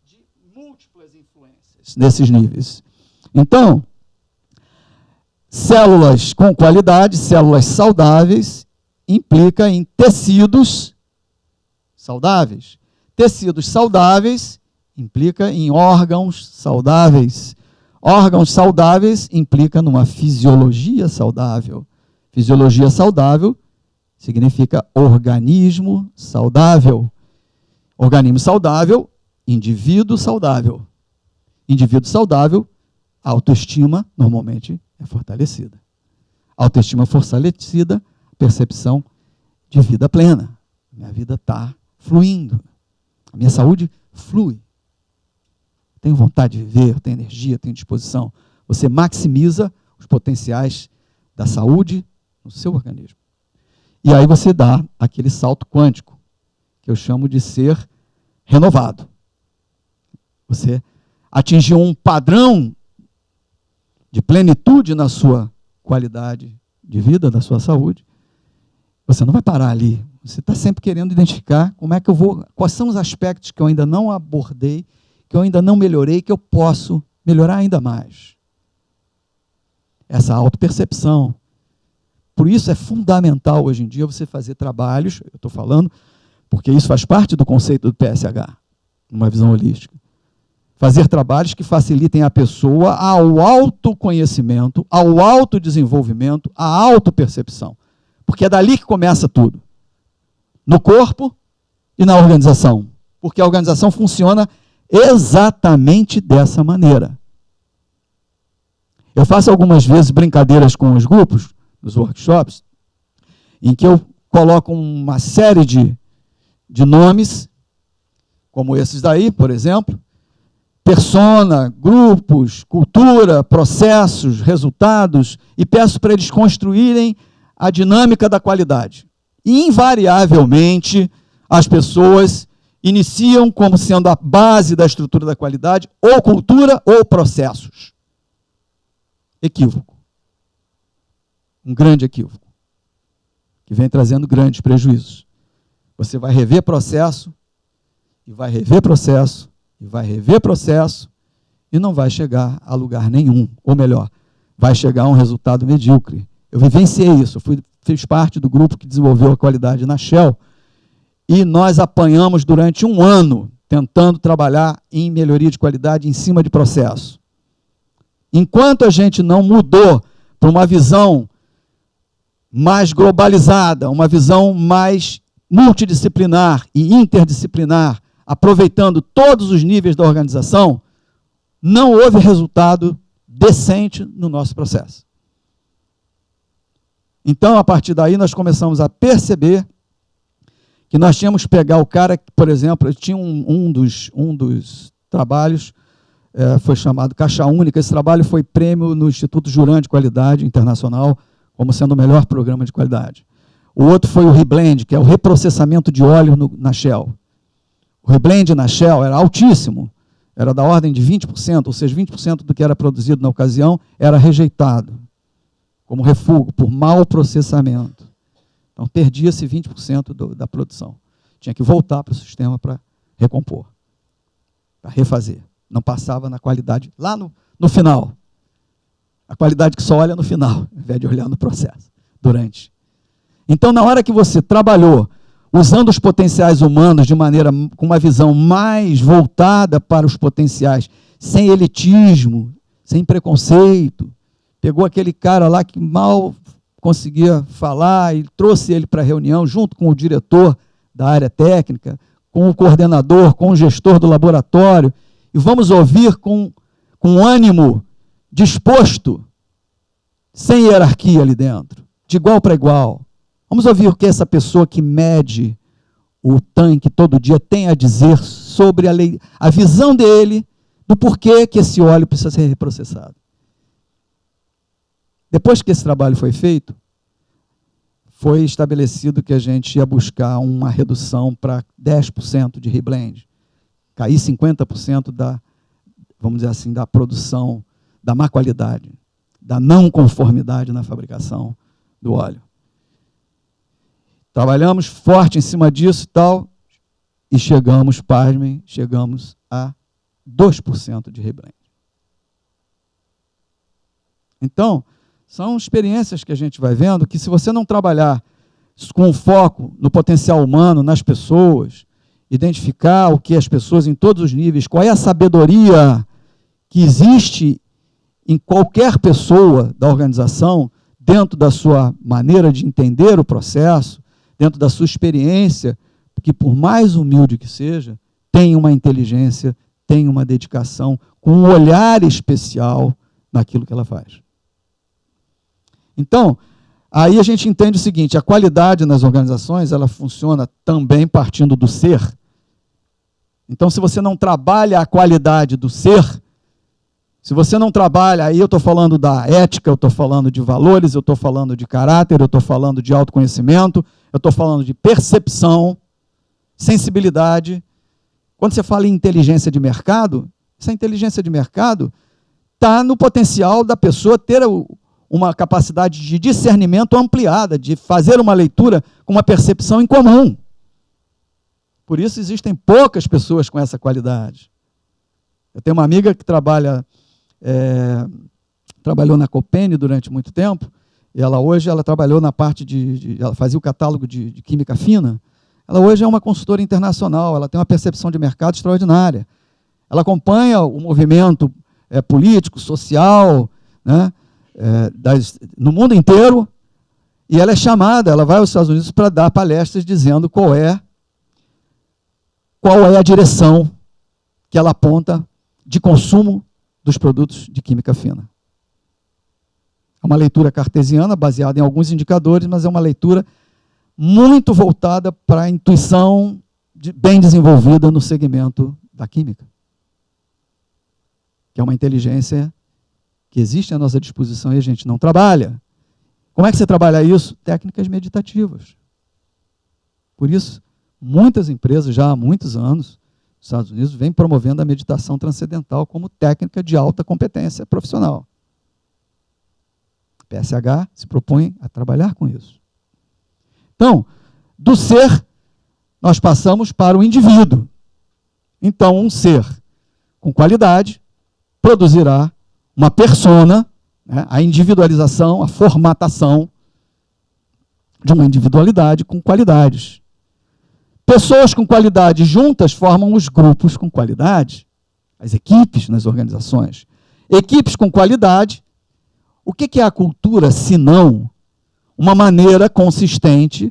de múltiplas influências nesses níveis. Então, células com qualidade, células saudáveis, implica em tecidos saudáveis. Tecidos saudáveis implica em órgãos saudáveis. Órgãos saudáveis implica numa fisiologia saudável. Fisiologia saudável significa organismo saudável. Organismo saudável, indivíduo saudável. Indivíduo saudável, autoestima normalmente é fortalecida. Autoestima fortalecida, percepção de vida plena. Minha vida está fluindo. A minha saúde flui. Tenho vontade de viver, tenho energia, tenho disposição. Você maximiza os potenciais da saúde no seu organismo. E aí você dá aquele salto quântico, que eu chamo de ser renovado. Você atingiu um padrão de plenitude na sua qualidade de vida, da sua saúde. Você não vai parar ali. Você está sempre querendo identificar como é que eu vou, quais são os aspectos que eu ainda não abordei, que eu ainda não melhorei, que eu posso melhorar ainda mais. Essa autopercepção. Por isso é fundamental hoje em dia você fazer trabalhos, eu estou falando, porque isso faz parte do conceito do PSH, numa visão holística. Fazer trabalhos que facilitem a pessoa ao autoconhecimento, ao autodesenvolvimento, à autopercepção. Porque é dali que começa tudo. No corpo e na organização. Porque a organização funciona exatamente dessa maneira. Eu faço algumas vezes brincadeiras com os grupos, nos workshops, em que eu coloco uma série de nomes, como esses daí, por exemplo, persona, grupos, cultura, processos, resultados, e peço para eles construírem a dinâmica da qualidade. E, invariavelmente, as pessoas iniciam como sendo a base da estrutura da qualidade, ou cultura ou processos. Equívoco. Um grande equívoco, que vem trazendo grandes prejuízos. Você vai rever processo, e vai rever processo, e vai rever processo, e não vai chegar a lugar nenhum. Ou melhor, vai chegar a um resultado medíocre. Eu vivenciei isso, eu fiz parte do grupo que desenvolveu a qualidade na Shell, e nós apanhamos durante um ano, tentando trabalhar em melhoria de qualidade em cima de processo. Enquanto a gente não mudou para uma visão mais globalizada, uma visão mais multidisciplinar e interdisciplinar, aproveitando todos os níveis da organização, não houve resultado decente no nosso processo. Então, a partir daí, nós começamos a perceber que nós tínhamos que pegar o cara que, por exemplo, tinha um dos trabalhos, foi chamado Caixa Única. Esse trabalho foi prêmio no Instituto Juran de Qualidade Internacional, como sendo o melhor programa de qualidade. O outro foi o reblend, que é o reprocessamento de óleo na Shell. O reblend na Shell era altíssimo, era da ordem de 20%, ou seja, 20% do que era produzido na ocasião era rejeitado, como refúgio, por mau processamento. Então, perdia-se 20% da produção. Tinha que voltar para o sistema para recompor, para refazer. Não passava na qualidade lá no final. A qualidade que só olha no final, ao invés de olhar no processo, durante. Então, na hora que você trabalhou, usando os potenciais humanos de maneira, com uma visão mais voltada para os potenciais, sem elitismo, sem preconceito, pegou aquele cara lá que mal conseguia falar e trouxe ele para a reunião, junto com o diretor da área técnica, com o coordenador, com o gestor do laboratório, e vamos ouvir com ânimo disposto, sem hierarquia ali dentro, de igual para igual. Vamos ouvir o que essa pessoa que mede o tanque todo dia tem a dizer sobre a visão dele do porquê que esse óleo precisa ser reprocessado. Depois que esse trabalho foi feito, foi estabelecido que a gente ia buscar uma redução para 10% de reblend, cair 50% vamos dizer assim, da produção, da má qualidade, da não conformidade na fabricação do óleo. Trabalhamos forte em cima disso e tal, e chegamos, pasmem, chegamos a 2% de reblend. Então, são experiências que a gente vai vendo que, se você não trabalhar com foco no potencial humano, nas pessoas, identificar o que as pessoas em todos os níveis, qual é a sabedoria que existe em qualquer pessoa da organização, dentro da sua maneira de entender o processo, dentro da sua experiência, que por mais humilde que seja, tem uma inteligência, tem uma dedicação, com um olhar especial naquilo que ela faz. Então, aí a gente entende o seguinte: a qualidade nas organizações, ela funciona também partindo do ser. Então, se você não trabalha a qualidade do ser, se você não trabalha, aí eu estou falando da ética, eu estou falando de valores, eu estou falando de caráter, eu estou falando de autoconhecimento, eu estou falando de percepção, sensibilidade. Quando você fala em inteligência de mercado, essa inteligência de mercado está no potencial da pessoa ter uma capacidade de discernimento ampliada, de fazer uma leitura com uma percepção em comum. Por isso existem poucas pessoas com essa qualidade. Eu tenho uma amiga que trabalhou na Copene durante muito tempo, e hoje ela trabalhou na parte ela fazia o catálogo de química fina. Ela hoje é uma consultora internacional, ela tem uma percepção de mercado extraordinária. Ela acompanha o movimento político, social, né, no mundo inteiro, e ela é chamada, ela vai aos Estados Unidos para dar palestras dizendo qual é a direção que ela aponta de consumo dos produtos de química fina. É uma leitura cartesiana, baseada em alguns indicadores, mas é uma leitura muito voltada para a intuição bem desenvolvida no segmento da química, que é uma inteligência que existe à nossa disposição e a gente não trabalha. Como é que você trabalha isso? Técnicas meditativas. Por isso, muitas empresas, já há muitos anos, nos Estados Unidos, vêm promovendo a meditação transcendental como técnica de alta competência profissional. A PSH se propõe a trabalhar com isso. Então, do ser, nós passamos para o indivíduo. Então, um ser com qualidade produzirá uma persona, né, a individualização, a formatação de uma individualidade com qualidades. Pessoas com qualidade juntas formam os grupos com qualidade, as equipes nas organizações. Equipes com qualidade, o que é a cultura, se não uma maneira consistente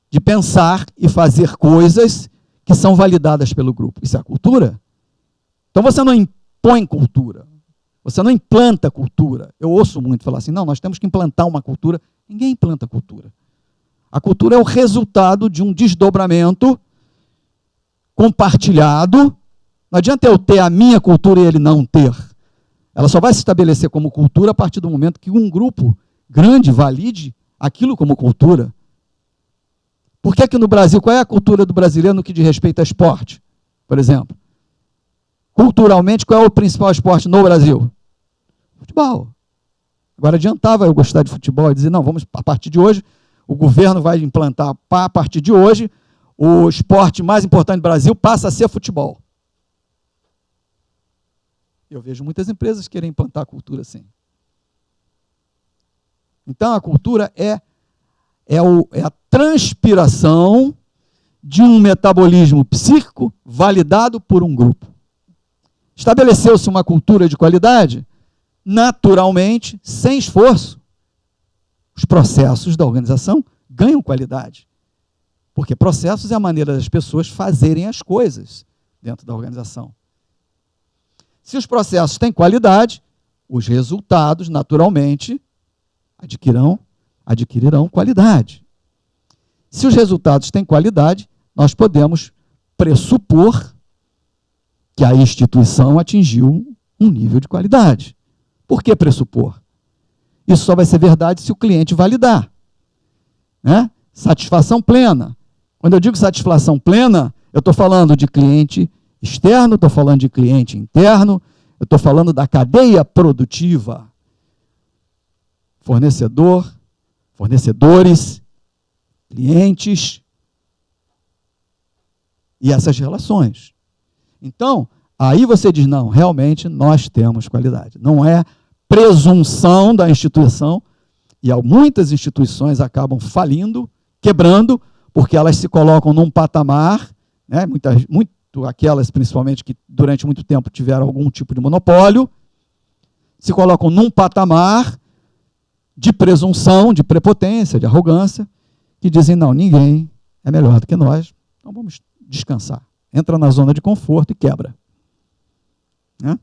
de pensar e fazer coisas que são validadas pelo grupo? Isso é a cultura? Então você não impõe cultura, você não implanta cultura. Eu ouço muito falar assim, não, nós temos que implantar uma cultura. Ninguém implanta cultura. A cultura é o resultado de um desdobramento compartilhado. Não adianta eu ter a minha cultura e ele não ter. Ela só vai se estabelecer como cultura a partir do momento que um grupo grande valide aquilo como cultura. Por que que no Brasil, qual é a cultura do brasileiro no que diz respeito a esporte, por exemplo? Culturalmente, qual é o principal esporte no Brasil? Futebol. Agora, adiantava eu gostar de futebol e dizer, não, vamos, a partir de hoje, o governo vai implantar, a partir de hoje, o esporte mais importante do Brasil passa a ser futebol. Eu vejo muitas empresas querem implantar a cultura assim. Então, a cultura é a transpiração de um metabolismo psíquico validado por um grupo. Estabeleceu-se uma cultura de qualidade, naturalmente, sem esforço. Os processos da organização ganham qualidade. Porque processos é a maneira das pessoas fazerem as coisas dentro da organização. Se os processos têm qualidade, os resultados, naturalmente, adquirirão qualidade. Se os resultados têm qualidade, nós podemos pressupor que a instituição atingiu um nível de qualidade. Por que pressupor? Isso só vai ser verdade se o cliente validar. Né? Satisfação plena. Quando eu digo satisfação plena, eu estou falando de cliente externo, estou falando de cliente interno, eu estou falando da cadeia produtiva. Fornecedor, fornecedores, clientes e essas relações. Então, aí você diz, não, realmente nós temos qualidade. Não é presunção da instituição, e muitas instituições acabam falindo, quebrando, porque elas se colocam num patamar, né, muito aquelas principalmente que durante muito tempo tiveram algum tipo de monopólio, se colocam num patamar de presunção, de prepotência, de arrogância, que dizem, não, ninguém é melhor do que nós, então vamos descansar. Entra na zona de conforto e quebra. Né?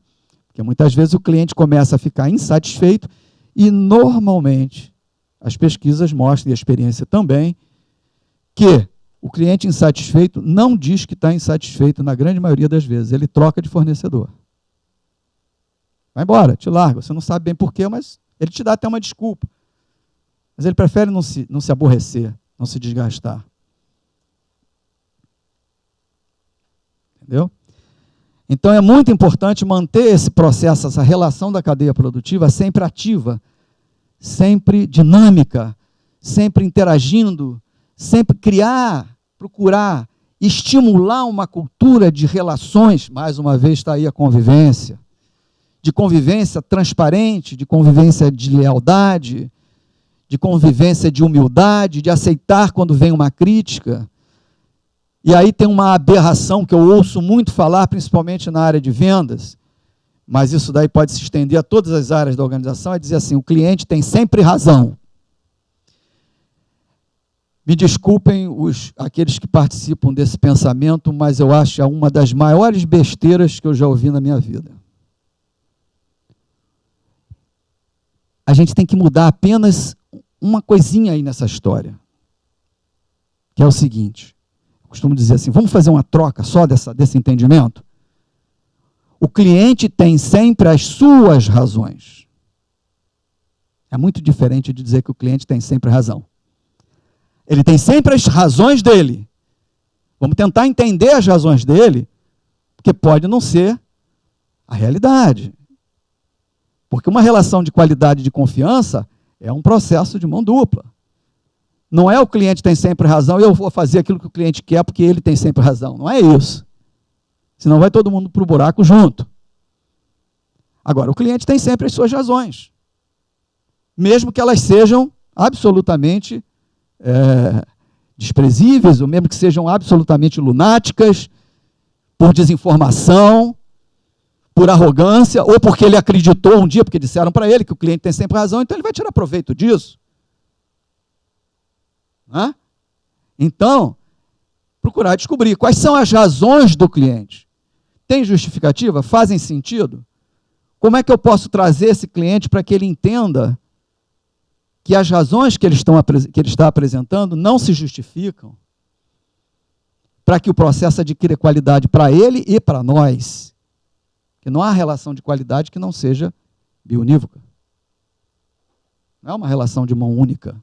Porque muitas vezes o cliente começa a ficar insatisfeito e, normalmente, as pesquisas mostram, e a experiência também, que o cliente insatisfeito não diz que está insatisfeito na grande maioria das vezes, ele troca de fornecedor. Vai embora, te larga, você não sabe bem porquê, mas ele te dá até uma desculpa. Mas ele prefere não se aborrecer, não se desgastar. Entendeu? Então é muito importante manter esse processo, essa relação da cadeia produtiva sempre ativa, sempre dinâmica, sempre interagindo, sempre procurar estimular uma cultura de relações, mais uma vez está aí a convivência, de convivência transparente, de convivência de lealdade, de convivência de humildade, de aceitar quando vem uma crítica. E aí tem uma aberração que eu ouço muito falar, principalmente na área de vendas, mas isso daí pode se estender a todas as áreas da organização, é dizer assim, o cliente tem sempre razão. Me desculpem aqueles que participam desse pensamento, mas eu acho uma das maiores besteiras que eu já ouvi na minha vida. A gente tem que mudar apenas uma coisinha aí nessa história, que é o seguinte, eu costumo dizer assim, vamos fazer uma troca só desse entendimento? O cliente tem sempre as suas razões. É muito diferente de dizer que o cliente tem sempre razão. Ele tem sempre as razões dele. Vamos tentar entender as razões dele, porque pode não ser a realidade. Porque uma relação de qualidade e de confiança é um processo de mão dupla. Não é o cliente tem sempre razão e eu vou fazer aquilo que o cliente quer porque ele tem sempre razão. Não é isso. Senão vai todo mundo para o buraco junto. Agora, o cliente tem sempre as suas razões. Mesmo que elas sejam absolutamente desprezíveis, ou mesmo que sejam absolutamente lunáticas, por desinformação, por arrogância, ou porque ele acreditou um dia, porque disseram para ele que o cliente tem sempre razão, então ele vai tirar proveito disso. Né? Então, procurar descobrir quais são as razões do cliente. Tem justificativa? Fazem sentido? Como é que eu posso trazer esse cliente para que ele entenda que as razões que ele está apresentando não se justificam, para que o processo adquira qualidade para ele e para nós? Que não há relação de qualidade que não seja biunívoca. Não é uma relação de mão única.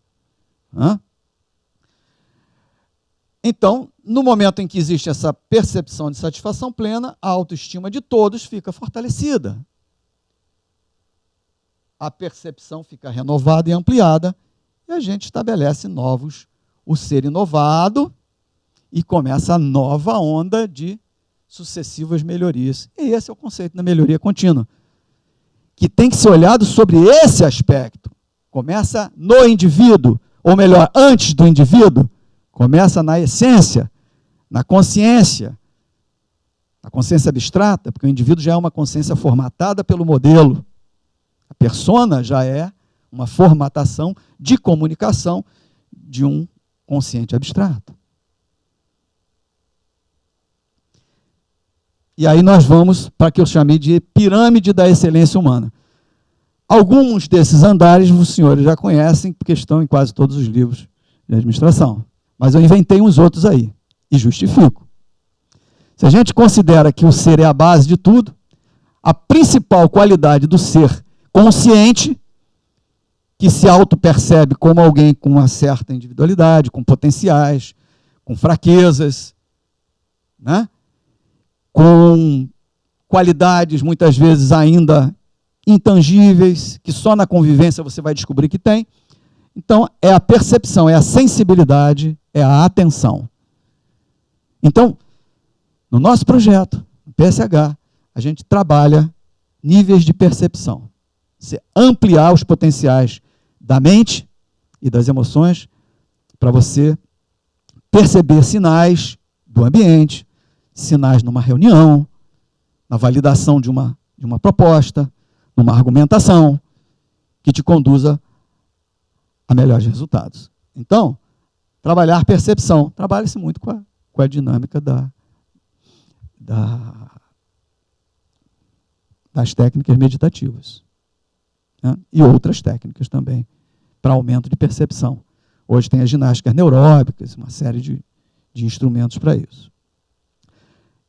Hã? Então, no momento em que existe essa percepção de satisfação plena, a autoestima de todos fica fortalecida. A percepção fica renovada e ampliada, e a gente estabelece o ser inovado, e começa a nova onda de sucessivas melhorias. E esse é o conceito da melhoria contínua, que tem que ser olhado sobre esse aspecto. Começa no indivíduo, ou melhor, antes do indivíduo, começa na essência, na consciência abstrata, porque o indivíduo já é uma consciência formatada pelo modelo. A persona já é uma formatação de comunicação de um consciente abstrato. E aí nós vamos para o que eu chamei de pirâmide da excelência humana. Alguns desses andares os senhores já conhecem, porque estão em quase todos os livros de administração. Mas eu inventei uns outros aí, e justifico. Se a gente considera que o ser é a base de tudo, a principal qualidade do ser consciente, que se auto-percebe como alguém com uma certa individualidade, com potenciais, com fraquezas, né? Com qualidades muitas vezes ainda intangíveis, que só na convivência você vai descobrir que tem. Então, é a percepção, é a sensibilidade, é a atenção. Então, no nosso projeto, no PSH, a gente trabalha níveis de percepção. Você ampliar os potenciais da mente e das emoções para você perceber sinais do ambiente, sinais numa reunião, na validação de uma proposta, numa argumentação que te conduza a melhores resultados. Então, trabalhar percepção. Trabalha-se muito com a dinâmica das técnicas meditativas, né? E outras técnicas também, para aumento de percepção. Hoje tem as ginásticas neuróbicas, uma série de instrumentos para isso.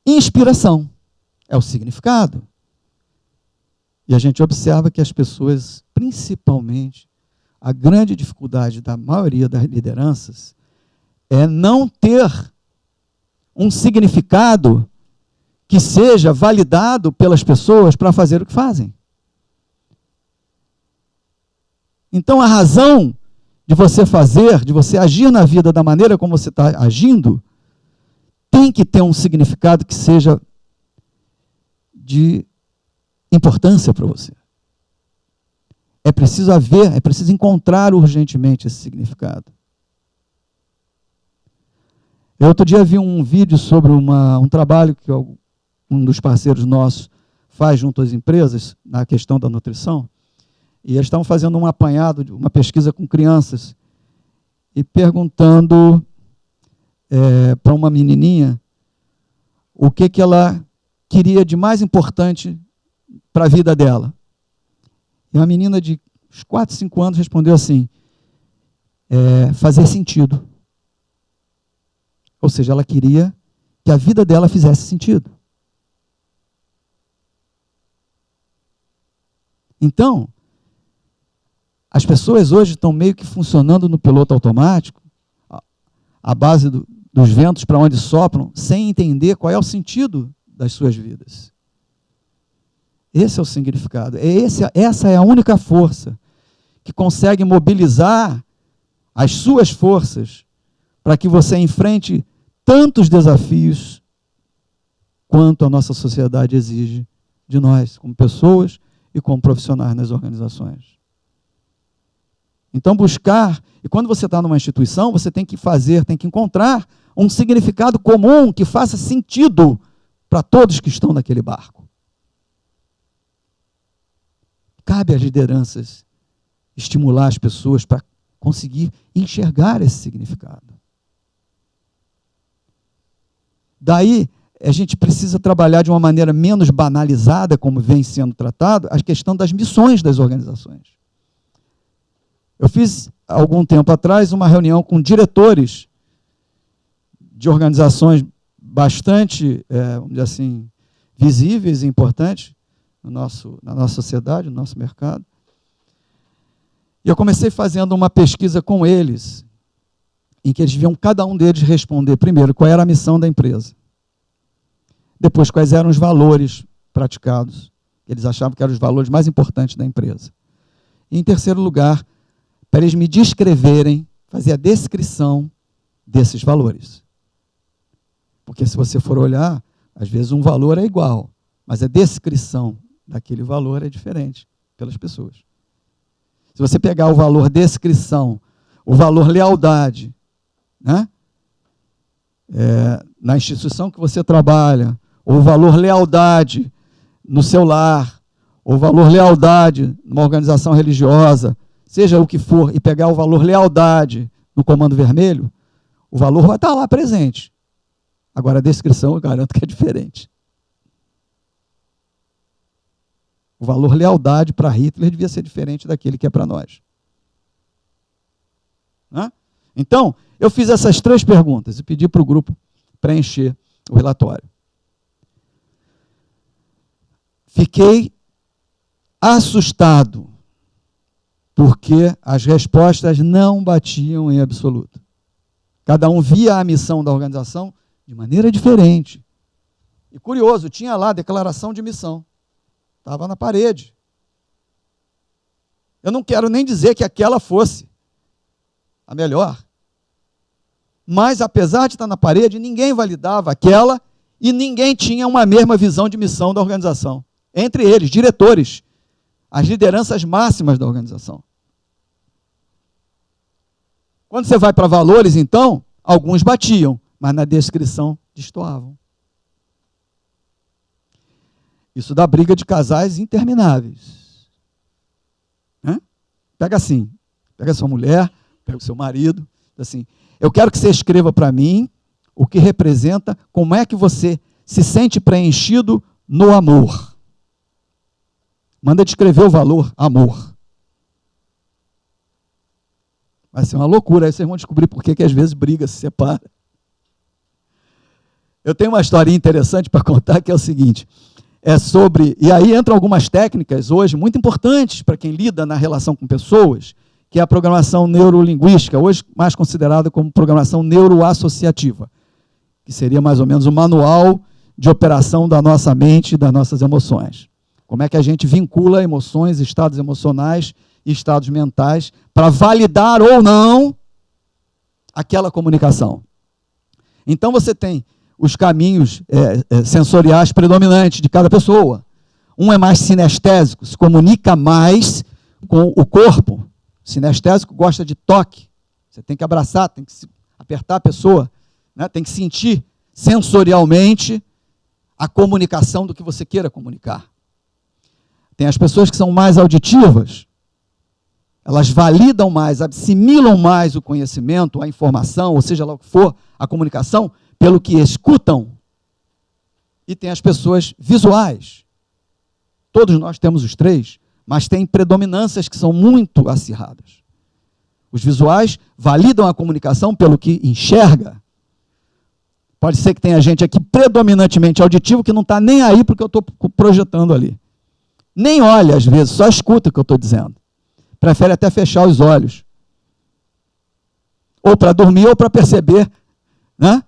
Inspiração é o significado. E a gente observa que as pessoas, principalmente, a grande dificuldade da maioria das lideranças é não ter um significado que seja validado pelas pessoas para fazer o que fazem. Então, a razão de você fazer, de você agir na vida da maneira como você está agindo, tem que ter um significado que seja de importância para você. É preciso encontrar urgentemente esse significado. Eu outro dia vi um vídeo sobre um trabalho que um dos parceiros nossos faz junto às empresas, na questão da nutrição, e eles estavam fazendo um apanhado, uma pesquisa com crianças, e perguntando para uma menininha o que ela queria de mais importante para a vida dela. E uma menina de uns 4, 5 anos respondeu assim, fazer sentido. Ou seja, ela queria que a vida dela fizesse sentido. Então, as pessoas hoje estão meio que funcionando no piloto automático, à base dos ventos para onde sopram, sem entender qual é o sentido das suas vidas. Esse é o significado. Essa é a única força que consegue mobilizar as suas forças para que você enfrente tantos desafios quanto a nossa sociedade exige de nós, como pessoas e como profissionais nas organizações. Então, e quando você está numa instituição, você tem que encontrar um significado comum que faça sentido para todos que estão naquele barco. Cabe às lideranças estimular as pessoas para conseguir enxergar esse significado. Daí, a gente precisa trabalhar de uma maneira menos banalizada, como vem sendo tratado, a questão das missões das organizações. Eu fiz, algum tempo atrás, uma reunião com diretores de organizações bastante, vamos dizer assim, visíveis e importantes na nossa sociedade, no nosso mercado. E eu comecei fazendo uma pesquisa com eles, em que eles deviam, cada um deles, responder, primeiro, qual era a missão da empresa. Depois, quais eram os valores praticados, que eles achavam que eram os valores mais importantes da empresa. E, em terceiro lugar, para eles me descreverem, fazer a descrição desses valores. Porque se você for olhar, às vezes um valor é igual, mas a descrição daquele valor é diferente pelas pessoas. Se você pegar o valor descrição, o valor lealdade, né? Na instituição que você trabalha, ou o valor lealdade no seu lar, ou o valor lealdade numa organização religiosa, seja o que for, e pegar o valor lealdade no Comando Vermelho, o valor vai estar lá presente. Agora, a descrição, eu garanto que é diferente. O valor lealdade para Hitler devia ser diferente daquele que é para nós. Então, eu fiz essas 3 perguntas e pedi para o grupo preencher o relatório. Fiquei assustado, porque as respostas não batiam em absoluto. Cada um via a missão da organização de maneira diferente. E curioso, tinha lá a declaração de missão. Estava na parede. Eu não quero nem dizer que aquela fosse a melhor. Mas, apesar de estar na parede, ninguém validava aquela e ninguém tinha uma mesma visão de missão da organização. Entre eles, diretores, as lideranças máximas da organização. Quando você vai para valores, então, alguns batiam, mas na descrição destoavam. Isso dá briga de casais intermináveis. Pega assim, pega a sua mulher, pega o seu marido, assim, eu quero que você escreva para mim o que representa, como é que você se sente preenchido no amor. Manda descrever o valor, amor. Vai ser uma loucura, aí vocês vão descobrir por que às vezes briga, se separa. Eu tenho uma historinha interessante para contar, que é o seguinte, e aí entram algumas técnicas hoje muito importantes para quem lida na relação com pessoas, que é a programação neurolinguística, hoje mais considerada como programação neuroassociativa, que seria mais ou menos o manual de operação da nossa mente e das nossas emoções. Como é que a gente vincula emoções, estados emocionais e estados mentais para validar ou não aquela comunicação. Então você tem os caminhos sensoriais predominantes de cada pessoa. Um é mais sinestésico, se comunica mais com o corpo. O sinestésico gosta de toque. Você tem que abraçar, tem que apertar a pessoa, né? Tem que sentir sensorialmente a comunicação do que você queira comunicar. Tem as pessoas que são mais auditivas, elas validam mais, assimilam mais o conhecimento, a informação, ou seja lá o que for, a comunicação, pelo que escutam. E tem as pessoas visuais. Todos nós temos os 3, mas tem predominâncias que são muito acirradas. Os visuais validam a comunicação pelo que enxerga. Pode ser que tenha gente aqui predominantemente auditivo que não está nem aí porque eu estou projetando ali. Nem olha, às vezes, só escuta o que eu estou dizendo. Prefere até fechar os olhos. Ou para dormir, ou para perceber, né?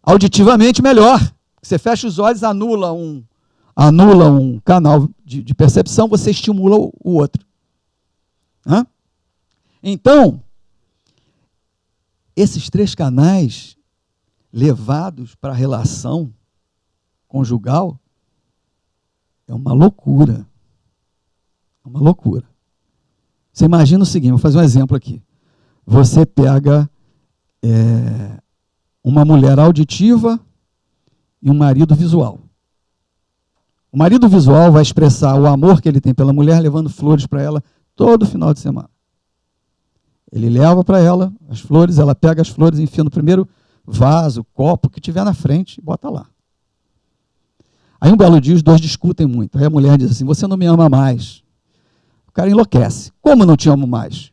Auditivamente melhor. Você fecha os olhos, anula um canal de percepção, você estimula o outro. Então, esses 3 canais levados para a relação conjugal é uma loucura. É uma loucura. Você imagina o seguinte, vou fazer um exemplo aqui. Você pega uma mulher auditiva e um marido visual. O marido visual vai expressar o amor que ele tem pela mulher levando flores para ela todo final de semana. Ele leva para ela as flores, ela pega as flores, enfia no primeiro vaso, copo que tiver na frente e bota lá. Aí um belo dia os 2 discutem muito. Aí a mulher diz assim, você não me ama mais. O cara enlouquece. Como não te amo mais?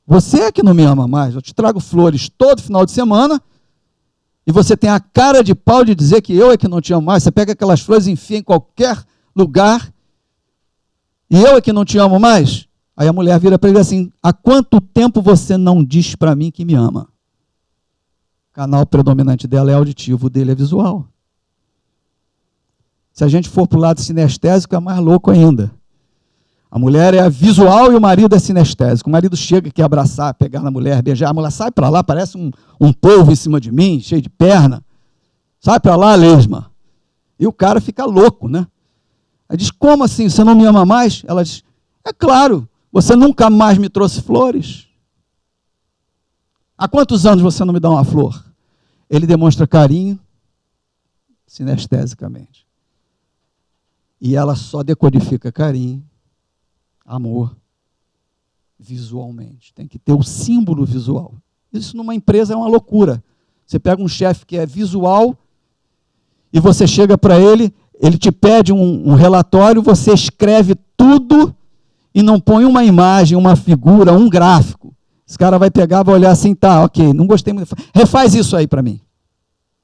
Você é que não me ama mais. Eu te trago flores todo final de semana e você tem a cara de pau de dizer que eu é que não te amo mais. Você pega aquelas flores e enfia em qualquer lugar e eu é que não te amo mais? Aí a mulher vira para ele assim, há quanto tempo você não diz para mim que me ama? O canal predominante dela é auditivo, o dele é visual. Se a gente for para o lado sinestésico, é mais louco ainda. A mulher é visual e o marido é sinestésico. O marido chega, quer abraçar, pegar na mulher, beijar. A mulher sai para lá, parece um polvo em cima de mim, cheio de perna. Sai para lá, lesma. E o cara fica louco, né? Aí diz, como assim? Você não me ama mais? Ela diz, é claro, você nunca mais me trouxe flores. Há quantos anos você não me dá uma flor? Ele demonstra carinho sinestesicamente. E ela só decodifica carinho, amor, visualmente. Tem que ter o símbolo visual. Isso numa empresa é uma loucura. Você pega um chefe que é visual e você chega para ele, Ele te pede um relatório, você escreve tudo e não põe uma imagem, uma figura, um gráfico. Esse cara vai pegar, vai olhar assim, tá, ok, não gostei muito. Refaz isso aí para mim.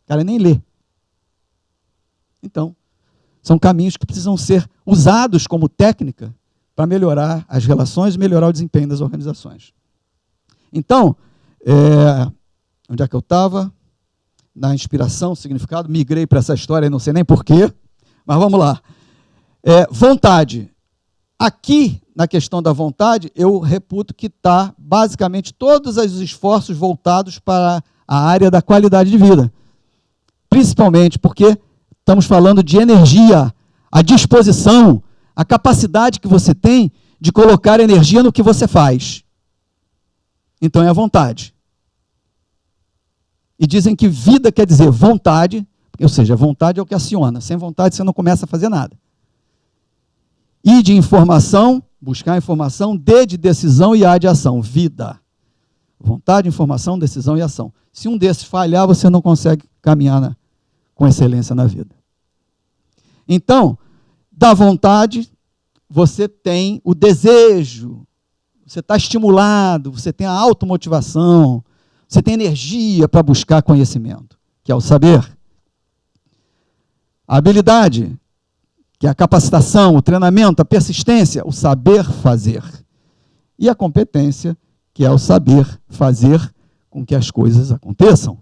O cara nem lê. Então, são caminhos que precisam ser usados como técnica para melhorar as relações e melhorar o desempenho das organizações. Então, onde é que eu estava? Na inspiração, significado, migrei para essa história, não sei nem porquê, mas vamos lá. Vontade. Aqui, na questão da vontade, eu reputo que está basicamente todos os esforços voltados para a área da qualidade de vida. Principalmente porque estamos falando de energia, a disposição, a capacidade que você tem de colocar energia no que você faz. Então é a vontade. E dizem que vida quer dizer vontade, ou seja, vontade é o que aciona. Sem vontade você não começa a fazer nada. I de informação, buscar informação, D de decisão e A de ação, vida. Vontade, informação, decisão e ação. Se um desses falhar, você não consegue caminhar com excelência na vida. Então, da vontade, você tem o desejo, você está estimulado, você tem a automotivação, você tem energia para buscar conhecimento, que é o saber. A habilidade, que é a capacitação, o treinamento, a persistência, o saber fazer. E a competência, que é o saber fazer com que as coisas aconteçam.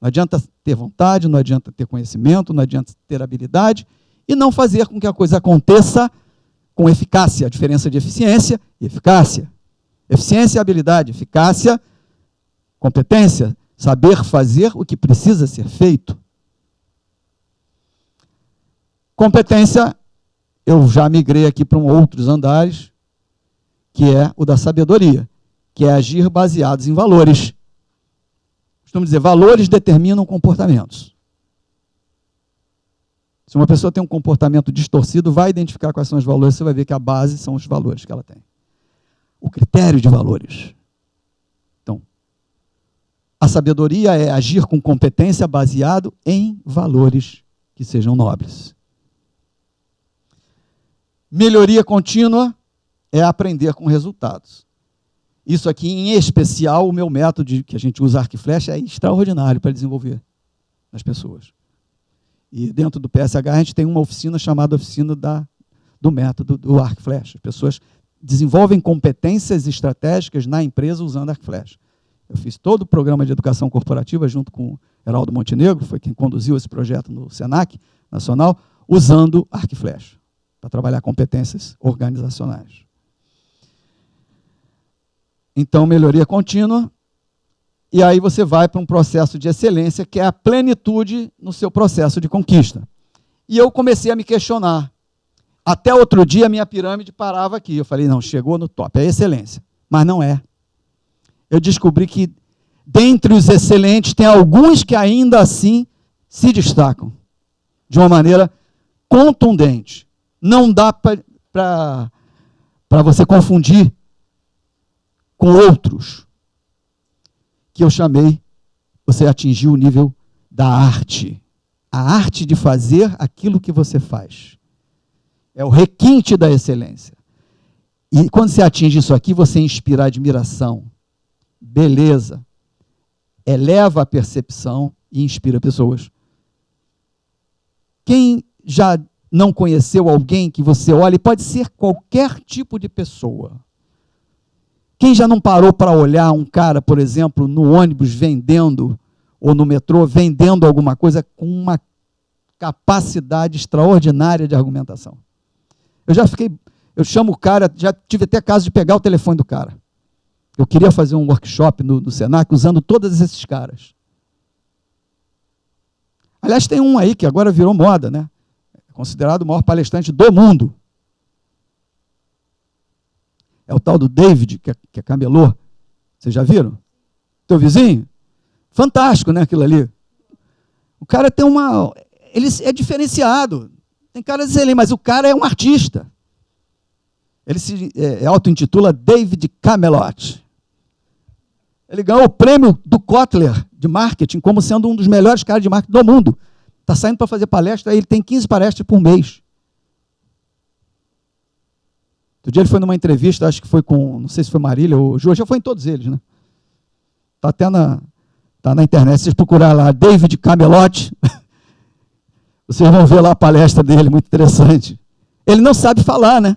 Não adianta ter vontade, não adianta ter conhecimento, não adianta ter habilidade e não fazer com que a coisa aconteça com eficácia. A diferença de eficiência e eficácia. Eficiência é habilidade, eficácia, competência, saber fazer o que precisa ser feito. Competência, eu já migrei aqui para outros andares, que é o da sabedoria, que é agir baseados em valores. Costumamos dizer, valores determinam comportamentos. Se uma pessoa tem um comportamento distorcido, vai identificar quais são os valores, você vai ver que a base são os valores que ela tem. O critério de valores. Então, a sabedoria é agir com competência baseado em valores que sejam nobres. Melhoria contínua é aprender com resultados. Isso aqui, em especial, o meu método que a gente usa arco e flecha é extraordinário para desenvolver nas pessoas. E dentro do PSH a gente tem uma oficina chamada oficina do método do arco e flecha. As pessoas desenvolvem competências estratégicas na empresa usando arco e flecha. Eu fiz todo o programa de educação corporativa junto com o Heraldo Montenegro, foi quem conduziu esse projeto no Senac Nacional, usando arco e flecha, para trabalhar competências organizacionais. Então, melhoria contínua, e aí você vai para um processo de excelência, que é a plenitude no seu processo de conquista. E eu comecei a me questionar. Até outro dia, a minha pirâmide parava aqui. Eu falei, não, chegou no top, é excelência. Mas não é. Eu descobri que, dentre os excelentes, tem alguns que ainda assim se destacam de uma maneira contundente. Não dá para você confundir com outros, que eu chamei, você atingiu o nível da arte. A arte de fazer aquilo que você faz. É o requinte da excelência. E quando você atinge isso aqui, você inspira admiração, beleza, eleva a percepção e inspira pessoas. Quem já não conheceu alguém que você olha, pode ser qualquer tipo de pessoa. Quem já não parou para olhar um cara, por exemplo, no ônibus vendendo, ou no metrô, vendendo alguma coisa com uma capacidade extraordinária de argumentação? Eu chamo o cara, já tive até caso de pegar o telefone do cara. Eu queria fazer um workshop no Senac usando todos esses caras. Aliás, tem um aí que agora virou moda, né? É considerado o maior palestrante do mundo. É o tal do David, que é camelô. Vocês já viram? Teu vizinho? Fantástico, né, aquilo ali. O cara tem ele é diferenciado. Tem caras excelentes, mas o cara é um artista. Ele se auto-intitula David Camelot. Ele ganhou o prêmio do Kotler de marketing como sendo um dos melhores caras de marketing do mundo. Está saindo para fazer palestra, aí ele tem 15 palestras por mês. Outro dia ele foi numa entrevista, acho que foi com, não sei se foi Marília ou Jô, já foi em todos eles, né? Está até na internet, se vocês procurarem lá, David Camelotti, vocês vão ver lá a palestra dele, muito interessante. Ele não sabe falar, né?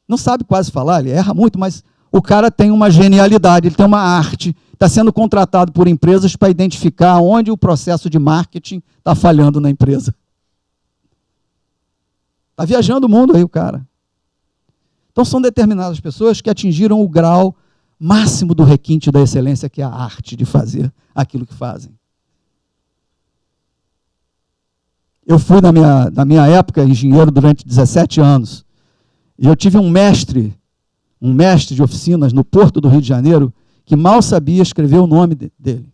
Não sabe quase falar, ele erra muito, mas o cara tem uma genialidade, ele tem uma arte, está sendo contratado por empresas para identificar onde o processo de marketing está falhando na empresa. Está viajando o mundo aí o cara. Então são determinadas pessoas que atingiram o grau máximo do requinte da excelência, que é a arte de fazer aquilo que fazem. Eu fui, na minha época, engenheiro durante 17 anos. E eu tive um mestre de oficinas no Porto do Rio de Janeiro, que mal sabia escrever o nome dele.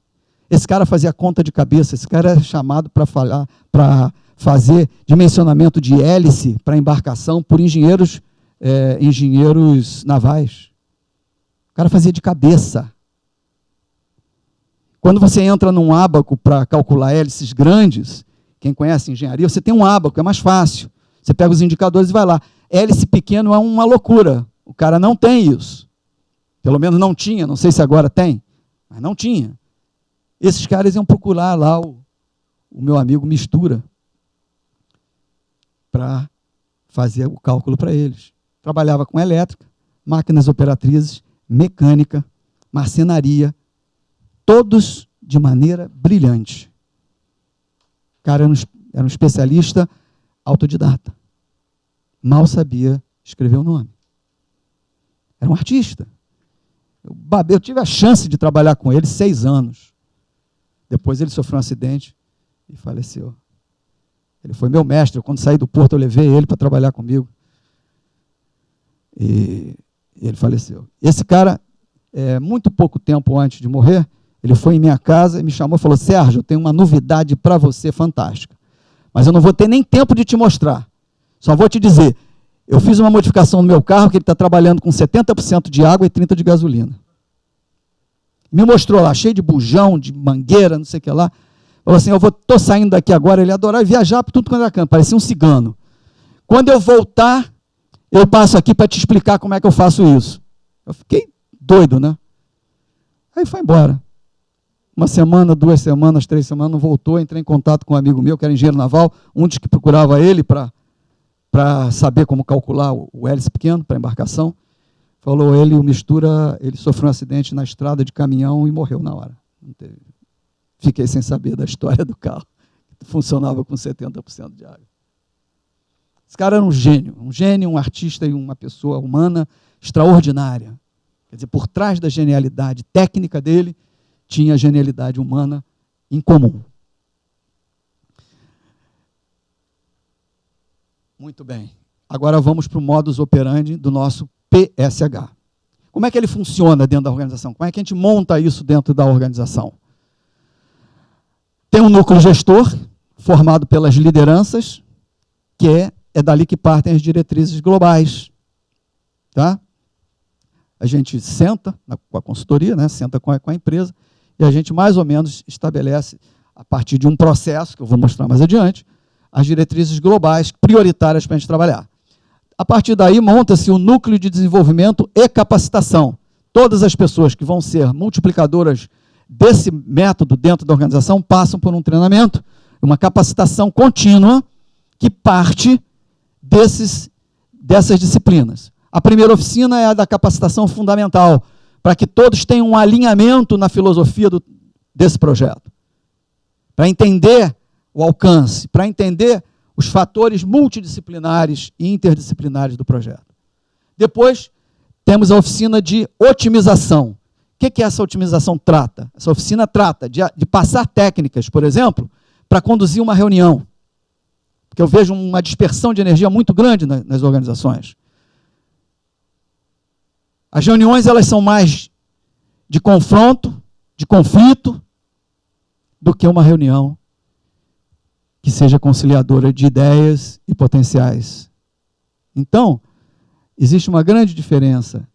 Esse cara fazia conta de cabeça, esse cara era chamado para fazer dimensionamento de hélice para embarcação por engenheiros navais. O cara fazia de cabeça. Quando você entra num ábaco para calcular hélices grandes, quem conhece engenharia, você tem um ábaco, é mais fácil. Você pega os indicadores e vai lá. Hélice pequeno é uma loucura. O cara não tem isso. Pelo menos não tinha, não sei se agora tem, mas não tinha. Esses caras iam procurar lá o meu amigo Mistura para fazer o cálculo para eles. Trabalhava com elétrica, máquinas operatrizes, mecânica, marcenaria, todos de maneira brilhante. O cara era um especialista autodidata. Mal sabia escrever o nome. Era um artista. Eu tive a chance de trabalhar com ele 6 anos. Depois ele sofreu um acidente e faleceu. Ele foi meu mestre. Quando saí do Porto, eu levei ele para trabalhar comigo. E ele faleceu. Esse cara, muito pouco tempo antes de morrer, ele foi em minha casa e me chamou e falou: Sérgio, eu tenho uma novidade para você fantástica. Mas eu não vou ter nem tempo de te mostrar. Só vou te dizer, eu fiz uma modificação no meu carro, que ele está trabalhando com 70% de água e 30% de gasolina. Me mostrou lá, cheio de bujão, de mangueira, não sei o que lá. Falou assim, estou saindo daqui agora. Ele adorava viajar por tudo quanto era canto, parecia um cigano. Quando eu voltar, eu passo aqui para te explicar como é que eu faço isso. Eu fiquei doido, né? Aí foi embora. 1 semana, 2 semanas, 3 semanas, não voltou. Entrei em contato com um amigo meu, que era engenheiro naval, um dos que procurava ele para saber como calcular o hélice pequeno para embarcação. Falou ele, o Mistura, ele sofreu um acidente na estrada de caminhão e morreu na hora. Fiquei sem saber da história do carro. Funcionava com 70% de água. Esse cara era um gênio, um artista e uma pessoa humana extraordinária. Quer dizer, por trás da genialidade técnica dele, tinha a genialidade humana em comum. Muito bem. Agora vamos para o modus operandi do nosso PSH. Como é que ele funciona dentro da organização? Como é que a gente monta isso dentro da organização? Tem um núcleo gestor, formado pelas lideranças, que é dali que partem as diretrizes globais. Tá? A gente senta com a consultoria, né? Senta com a empresa, e a gente mais ou menos estabelece, a partir de um processo, que eu vou mostrar mais adiante, as diretrizes globais prioritárias para a gente trabalhar. A partir daí, monta-se o núcleo de desenvolvimento e capacitação. Todas as pessoas que vão ser multiplicadoras desse método dentro da organização passam por um treinamento, uma capacitação contínua que parte dessas disciplinas. A primeira oficina é a da capacitação fundamental, para que todos tenham um alinhamento na filosofia desse projeto. Para entender o alcance, para entender os fatores multidisciplinares e interdisciplinares do projeto. Depois, temos a oficina de otimização. O que essa otimização trata? Essa oficina trata de passar técnicas, por exemplo, para conduzir uma reunião. Porque eu vejo uma dispersão de energia muito grande nas organizações. As reuniões, elas são mais de confronto, de conflito, do que uma reunião que seja conciliadora de ideias e potenciais. Então, existe uma grande diferença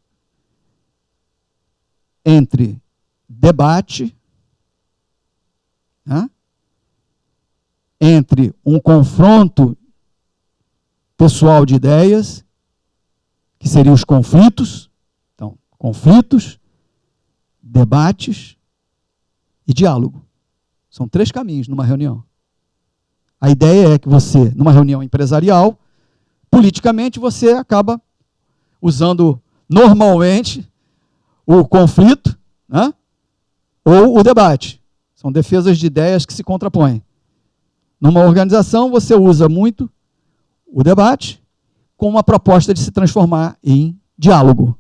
entre debate, né, entre um confronto pessoal de ideias, que seriam os conflitos, então, conflitos, debates e diálogo. São 3 caminhos numa reunião. A ideia é que você, numa reunião empresarial, politicamente você acaba usando normalmente o conflito, né, ou o debate. São defesas de ideias que se contrapõem. Numa organização, você usa muito o debate com uma proposta de se transformar em diálogo,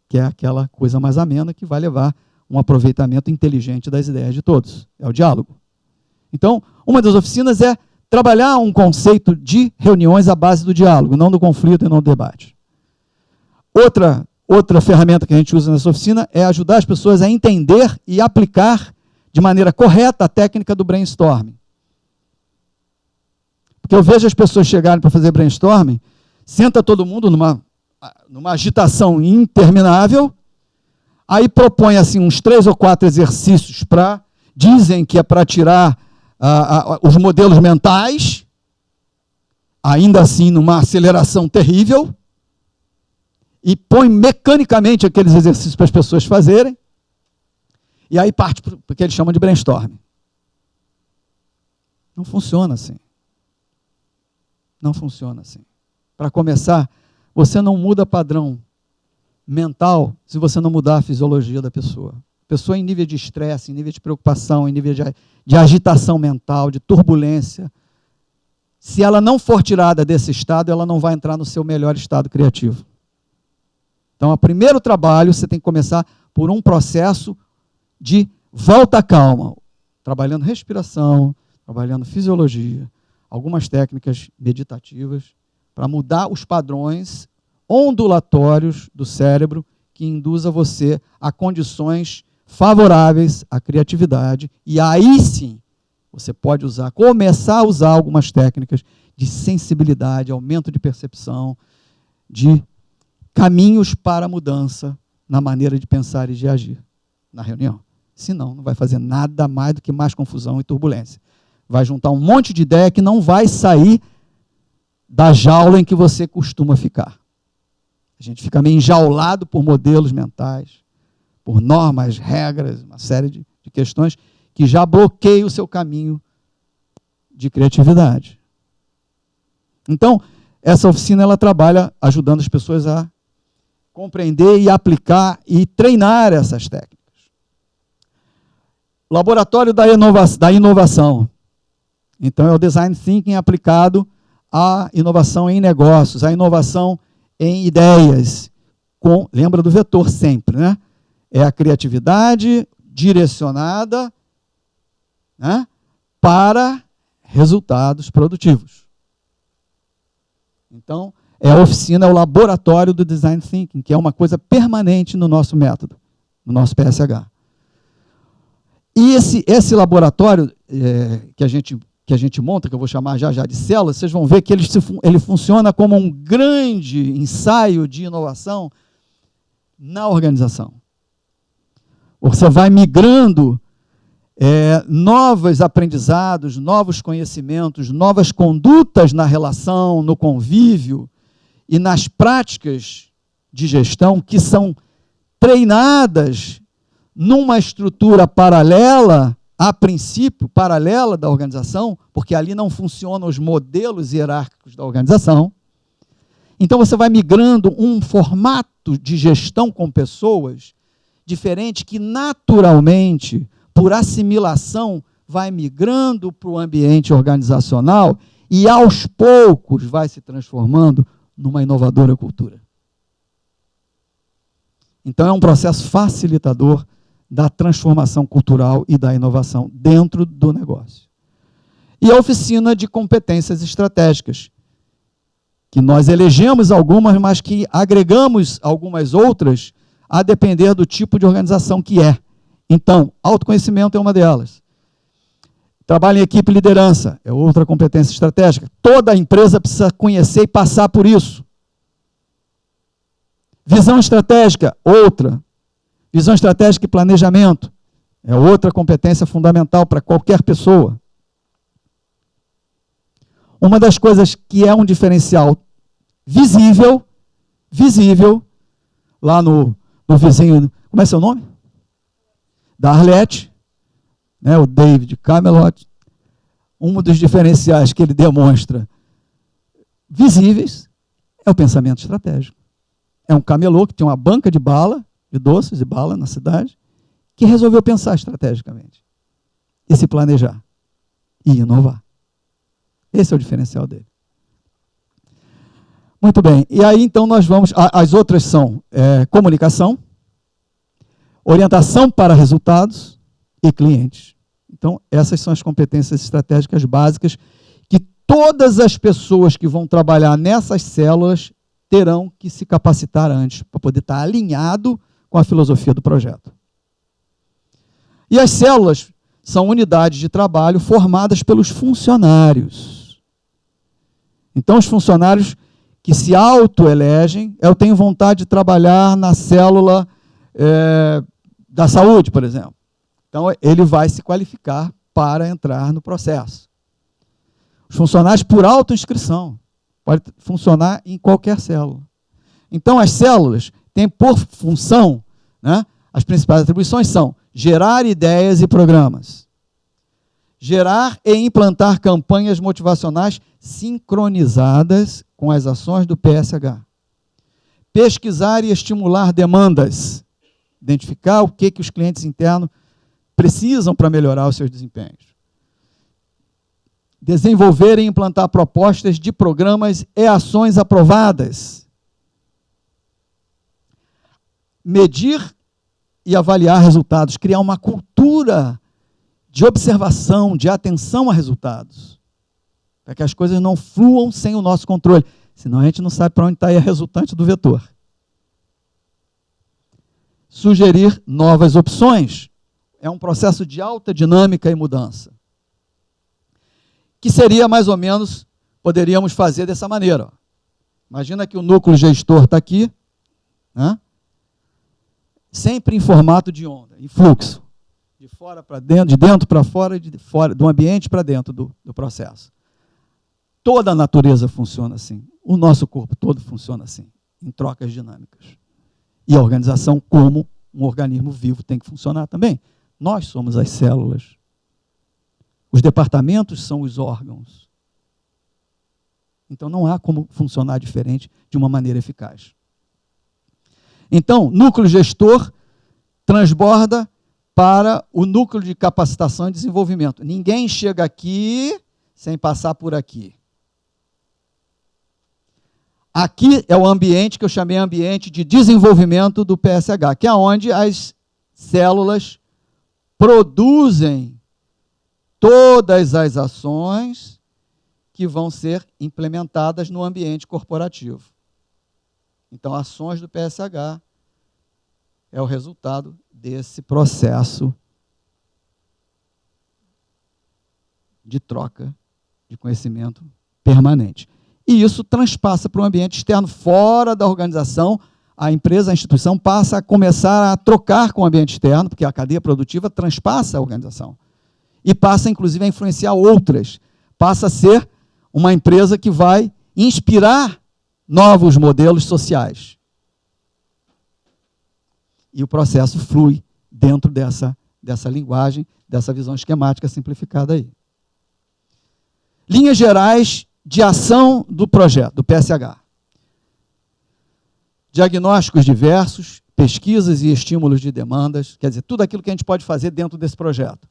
que é aquela coisa mais amena que vai levar um aproveitamento inteligente das ideias de todos. É o diálogo. Então, uma das oficinas é trabalhar um conceito de reuniões à base do diálogo, não do conflito e não do debate. Outra ferramenta que a gente usa nessa oficina é ajudar as pessoas a entender e aplicar de maneira correta a técnica do brainstorming. Porque eu vejo as pessoas chegarem para fazer brainstorming, senta todo mundo numa agitação interminável, aí propõe assim, uns 3 ou 4 exercícios dizem que é para tirar os modelos mentais, ainda assim numa aceleração terrível, e põe mecanicamente aqueles exercícios para as pessoas fazerem, e aí parte para o que eles chamam de brainstorming. Não funciona assim. Não funciona assim. Para começar, você não muda padrão mental se você não mudar a fisiologia da pessoa. Pessoa em nível de estresse, em nível de preocupação, em nível de agitação mental, de turbulência. Se ela não for tirada desse estado, ela não vai entrar no seu melhor estado criativo. Então, o primeiro trabalho, você tem que começar por um processo de volta à calma, trabalhando respiração, trabalhando fisiologia, algumas técnicas meditativas, para mudar os padrões ondulatórios do cérebro que induza você a condições favoráveis à criatividade, e aí sim você pode começar a usar algumas técnicas de sensibilidade, aumento de percepção, de caminhos para a mudança na maneira de pensar e de agir na reunião. Senão, não vai fazer nada mais do que mais confusão e turbulência. Vai juntar um monte de ideia que não vai sair da jaula em que você costuma ficar. A gente fica meio enjaulado por modelos mentais, por normas, regras, uma série de questões que já bloqueiam o seu caminho de criatividade. Então, essa oficina ela trabalha ajudando as pessoas a compreender e aplicar e treinar essas técnicas. Laboratório da inovação. Então, é o Design Thinking aplicado à inovação em negócios, à inovação em ideias. Lembra do vetor sempre, né? É a criatividade direcionada, né, para resultados produtivos. Então, a oficina é o laboratório do Design Thinking, que é uma coisa permanente no nosso método, no nosso PSH. E esse laboratório que a gente monta, que eu vou chamar já de células, vocês vão ver que ele funciona como um grande ensaio de inovação na organização. Você vai migrando novos aprendizados, novos conhecimentos, novas condutas na relação, no convívio e nas práticas de gestão que são treinadas numa estrutura paralela, a princípio, paralela da organização, porque ali não funcionam os modelos hierárquicos da organização. Então, você vai migrando um formato de gestão com pessoas diferente que, naturalmente, por assimilação, vai migrando para o ambiente organizacional e, aos poucos, vai se transformando numa inovadora cultura. Então, é um processo facilitador da transformação cultural e da inovação dentro do negócio. E a oficina de competências estratégicas, que nós elegemos algumas, mas que agregamos algumas outras a depender do tipo de organização que é. Então, autoconhecimento é uma delas. Trabalho em equipe e liderança é outra competência estratégica. Toda empresa precisa conhecer e passar por isso. Visão estratégica, outra. Visão estratégica e planejamento é outra competência fundamental para qualquer pessoa. Uma das coisas que é um diferencial visível, lá no vizinho, como é seu nome? Da Arlete, né, o David Camelot, um dos diferenciais que ele demonstra visíveis é o pensamento estratégico. É um camelô que tinha uma banca de bala, de doces e bala na cidade, que resolveu pensar estrategicamente e se planejar e inovar. Esse é o diferencial dele. Muito bem, e aí então nós vamos, as outras são comunicação, orientação para resultados e clientes. Então, essas são as competências estratégicas básicas que todas as pessoas que vão trabalhar nessas células terão que se capacitar antes, para poder estar alinhado com a filosofia do projeto. E as células são unidades de trabalho formadas pelos funcionários. Então, os funcionários que se autoelegem, eu tenho vontade de trabalhar na célula da saúde, por exemplo. Então, ele vai se qualificar para entrar no processo. Os funcionários por autoinscrição, pode funcionar em qualquer célula. Então, as células têm por função, né, as principais atribuições são gerar ideias e programas, gerar e implantar campanhas motivacionais sincronizadas com as ações do PSH, pesquisar e estimular demandas, identificar o que os clientes internos precisam para melhorar os seus desempenhos, desenvolver e implantar propostas de programas e ações aprovadas, medir e avaliar resultados, criar uma cultura de observação, de atenção a resultados, para que as coisas não fluam sem o nosso controle, senão a gente não sabe para onde está aí a resultante do vetor. Sugerir novas opções, é um processo de alta dinâmica e mudança, que seria mais ou menos, poderíamos fazer dessa maneira. Ó. Imagina que o núcleo gestor está aqui, né? Sempre em formato de onda, em fluxo, de fora para dentro, de dentro para fora, do ambiente para dentro do processo. Toda a natureza funciona assim, o nosso corpo todo funciona assim, em trocas dinâmicas. E a organização, como um organismo vivo, tem que funcionar também. Nós somos as células. Os departamentos são os órgãos. Então, não há como funcionar diferente de uma maneira eficaz. Então, núcleo gestor transborda para o núcleo de capacitação e desenvolvimento. Ninguém chega aqui sem passar por aqui. Aqui é o ambiente que eu chamei ambiente de desenvolvimento do PSH, que é onde as células produzem todas as ações que vão ser implementadas no ambiente corporativo. Então, ações do PSH é o resultado desse processo de troca de conhecimento permanente. E isso transpassa para o ambiente externo, fora da organização. A empresa, a instituição passa a começar a trocar com o ambiente externo, porque a cadeia produtiva transpassa a organização. E passa, inclusive, a influenciar outras. Passa a ser uma empresa que vai inspirar novos modelos sociais. E o processo flui dentro dessa linguagem, dessa visão esquemática simplificada aí. Linhas gerais de ação do projeto, do PSH. Diagnósticos diversos, pesquisas e estímulos de demandas, quer dizer, tudo aquilo que a gente pode fazer dentro desse projeto.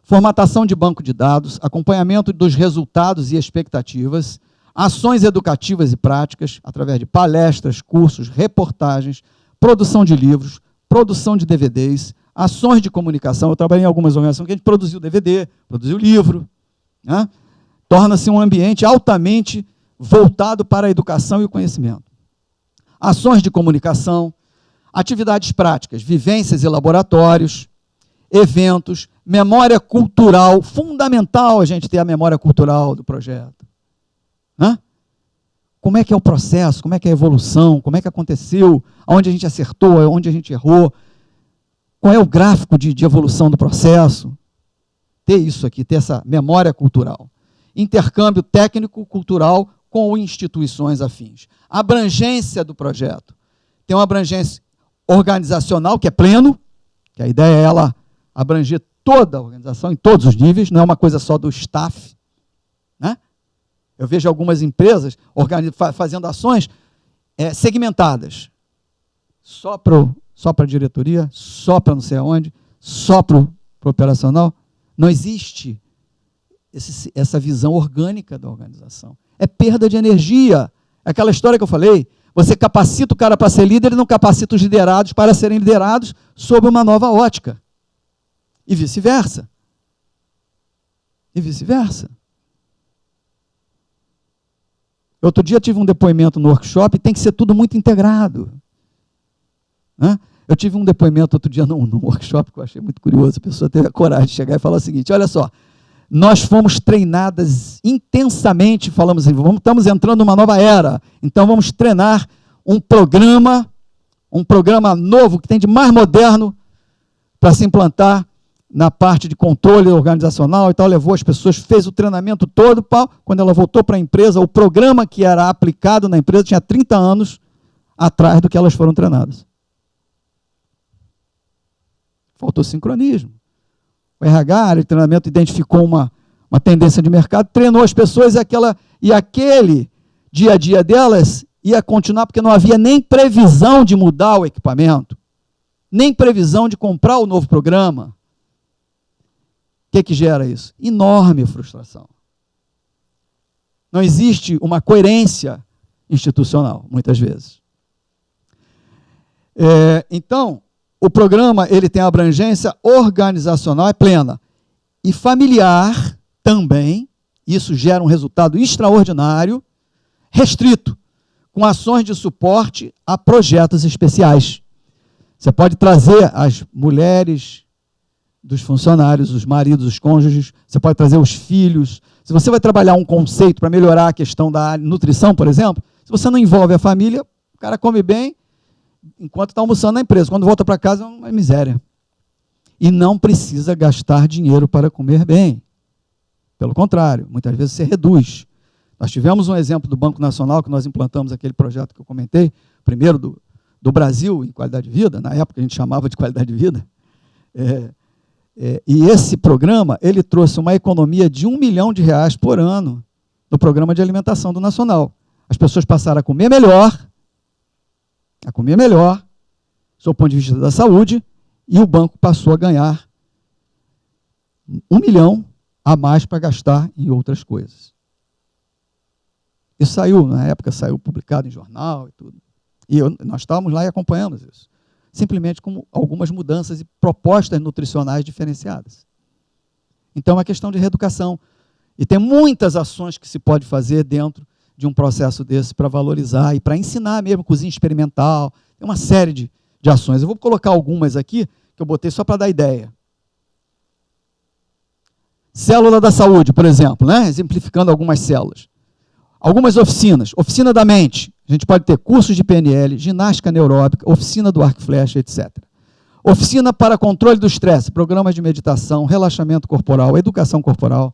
Formatação de banco de dados, acompanhamento dos resultados e expectativas, ações educativas e práticas, através de palestras, cursos, reportagens, produção de livros, produção de DVDs, ações de comunicação. Eu trabalhei em algumas organizações que a gente produziu DVD, produziu livro, né? Torna-se um ambiente altamente voltado para a educação e o conhecimento. Ações de comunicação, atividades práticas, vivências e laboratórios, eventos, memória cultural, fundamental a gente ter a memória cultural do projeto. Hã? Como é que é o processo, como é que é a evolução, como é que aconteceu, onde a gente acertou, onde a gente errou, qual é o gráfico de evolução do processo. Ter isso aqui, ter essa memória cultural. intercâmbio técnico-cultural com instituições afins. A abrangência do projeto. Tem uma abrangência organizacional, que é pleno, que a ideia é ela abranger toda a organização, em todos os níveis, não é uma coisa só do staff. Né? Eu vejo algumas empresas fazendo ações segmentadas. Só para a diretoria, só para não sei aonde, só para o operacional. Não existe essa visão orgânica da organização. É perda de energia. É aquela história que eu falei, você capacita o cara para ser líder e não capacita os liderados para serem liderados sob uma nova ótica. E vice-versa. E vice-versa. Outro dia tive um depoimento no workshop e tem que ser tudo muito integrado. Né? Eu tive um depoimento outro dia num workshop que eu achei muito curioso. A pessoa teve a coragem de chegar e falar o seguinte: olha só, nós fomos treinadas intensamente, falamos assim, estamos entrando numa nova era, então vamos treinar um programa novo, que tem de mais moderno, para se implantar na parte de controle organizacional e tal, levou as pessoas, fez o treinamento todo, quando ela voltou para a empresa, o programa que era aplicado na empresa tinha 30 anos atrás do que elas foram treinadas. Faltou sincronismo. O RH, área de treinamento, identificou uma tendência de mercado, treinou as pessoas e aquele dia a dia delas ia continuar, porque não havia nem previsão de mudar o equipamento, nem previsão de comprar o novo programa. O que gera isso? Enorme frustração. Não existe uma coerência institucional, muitas vezes. Então, o programa ele tem a abrangência organizacional, é plena, e familiar também. Isso gera um resultado extraordinário, restrito, com ações de suporte a projetos especiais. Você pode trazer as mulheres dos funcionários, os maridos, os cônjuges, você pode trazer os filhos. Se você vai trabalhar um conceito para melhorar a questão da nutrição, por exemplo, se você não envolve a família, o cara come bem enquanto está almoçando na empresa. Quando volta para casa é uma miséria. E não precisa gastar dinheiro para comer bem. Pelo contrário, muitas vezes você reduz. Nós tivemos um exemplo do Banco Nacional, que nós implantamos aquele projeto que eu comentei, primeiro do Brasil em qualidade de vida, na época a gente chamava de qualidade de vida. E esse programa, ele trouxe uma economia de R$1 milhão por ano no programa de alimentação do Nacional. As pessoas passaram a comer melhor, sob o ponto de vista da saúde, e o banco passou a ganhar R$1 milhão a mais para gastar em outras coisas. Isso saiu, na época, saiu publicado em jornal e tudo. E nós estávamos lá e acompanhamos isso. Simplesmente com algumas mudanças e propostas nutricionais diferenciadas. Então, é uma questão de reeducação. E tem muitas ações que se pode fazer dentro de um processo desse para valorizar e para ensinar mesmo, cozinha experimental. Tem uma série de ações. Eu vou colocar algumas aqui, que eu botei só para dar ideia. Célula da saúde, por exemplo, né? Exemplificando algumas células. Algumas oficinas. Oficina da mente. A gente pode ter cursos de PNL, ginástica neuróbica, oficina do arco e flecha, etc. Oficina para controle do estresse, programas de meditação, relaxamento corporal, educação corporal.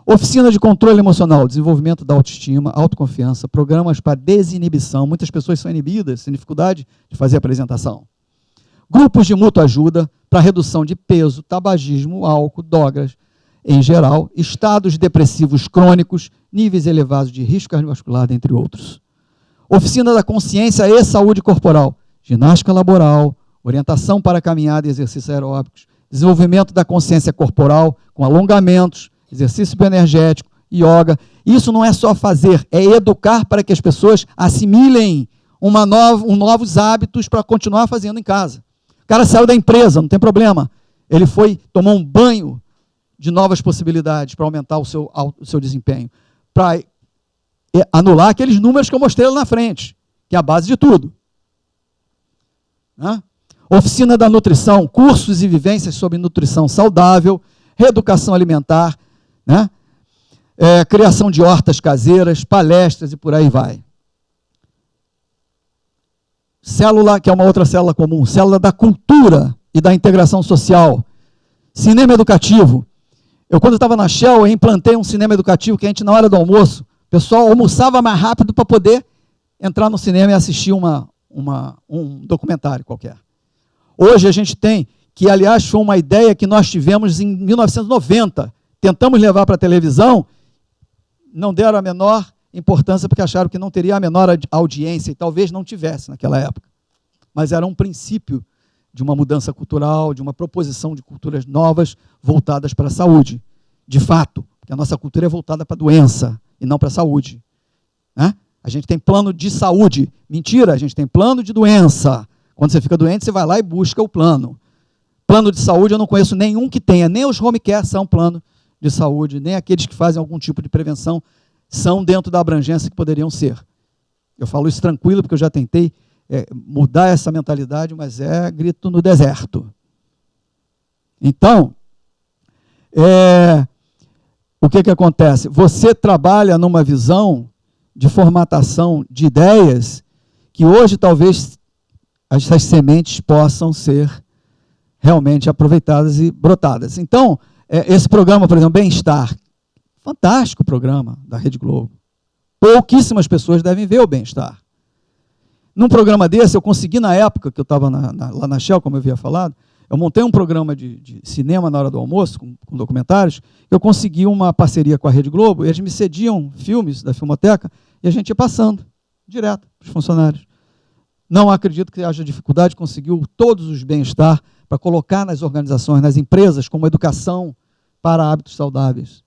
Oficina de controle emocional, desenvolvimento da autoestima, autoconfiança, programas para desinibição. Muitas pessoas são inibidas, têm dificuldade de fazer apresentação. Grupos de mútua ajuda para redução de peso, tabagismo, álcool, drogas, em geral, estados depressivos crônicos, níveis elevados de risco cardiovascular, dentre outros. Oficina da consciência e saúde corporal, ginástica laboral, orientação para caminhada e exercícios aeróbicos, desenvolvimento da consciência corporal com alongamentos, exercício bioenergético, yoga. Isso não é só fazer, é educar para que as pessoas assimilem novos hábitos para continuar fazendo em casa. O cara saiu da empresa, não tem problema. Ele tomou um banho de novas possibilidades para aumentar o seu desempenho, para anular aqueles números que eu mostrei lá na frente, que é a base de tudo. Né? Oficina da nutrição, cursos e vivências sobre nutrição saudável, reeducação alimentar, né? Criação de hortas caseiras, palestras e por aí vai. Célula, que é uma outra célula comum, célula da cultura e da integração social. Cinema educativo, quando estava na Shell, eu implantei um cinema educativo que a gente, na hora do almoço, o pessoal almoçava mais rápido para poder entrar no cinema e assistir um documentário qualquer. Hoje a gente tem, que aliás foi uma ideia que nós tivemos em 1990, tentamos levar para a televisão, não deram a menor importância porque acharam que não teria a menor audiência, e talvez não tivesse naquela época. Mas era um princípio de uma mudança cultural, de uma proposição de culturas novas voltadas para a saúde. De fato, porque a nossa cultura é voltada para a doença e não para a saúde. Né? A gente tem plano de saúde. Mentira, a gente tem plano de doença. Quando você fica doente, você vai lá e busca o plano. Plano de saúde, eu não conheço nenhum que tenha. Nem os home care são plano de saúde, nem aqueles que fazem algum tipo de prevenção são dentro da abrangência que poderiam ser. Eu falo isso tranquilo, porque eu já tentei mudar essa mentalidade, mas é grito no deserto. Então, o que acontece? Você trabalha numa visão de formatação de ideias que hoje talvez essas sementes possam ser realmente aproveitadas e brotadas. Então, esse programa, por exemplo, Bem-Estar, fantástico programa da Rede Globo. Pouquíssimas pessoas devem ver o Bem-Estar. Num programa desse, eu consegui, na época que eu estava lá na Shell, como eu havia falado, eu montei um programa de cinema na hora do almoço, com documentários, eu consegui uma parceria com a Rede Globo, e eles me cediam filmes da Filmoteca, e a gente ia passando, direto, para os funcionários. Não acredito que haja dificuldade, conseguiu todos os bem-estar para colocar nas organizações, nas empresas, como educação para hábitos saudáveis.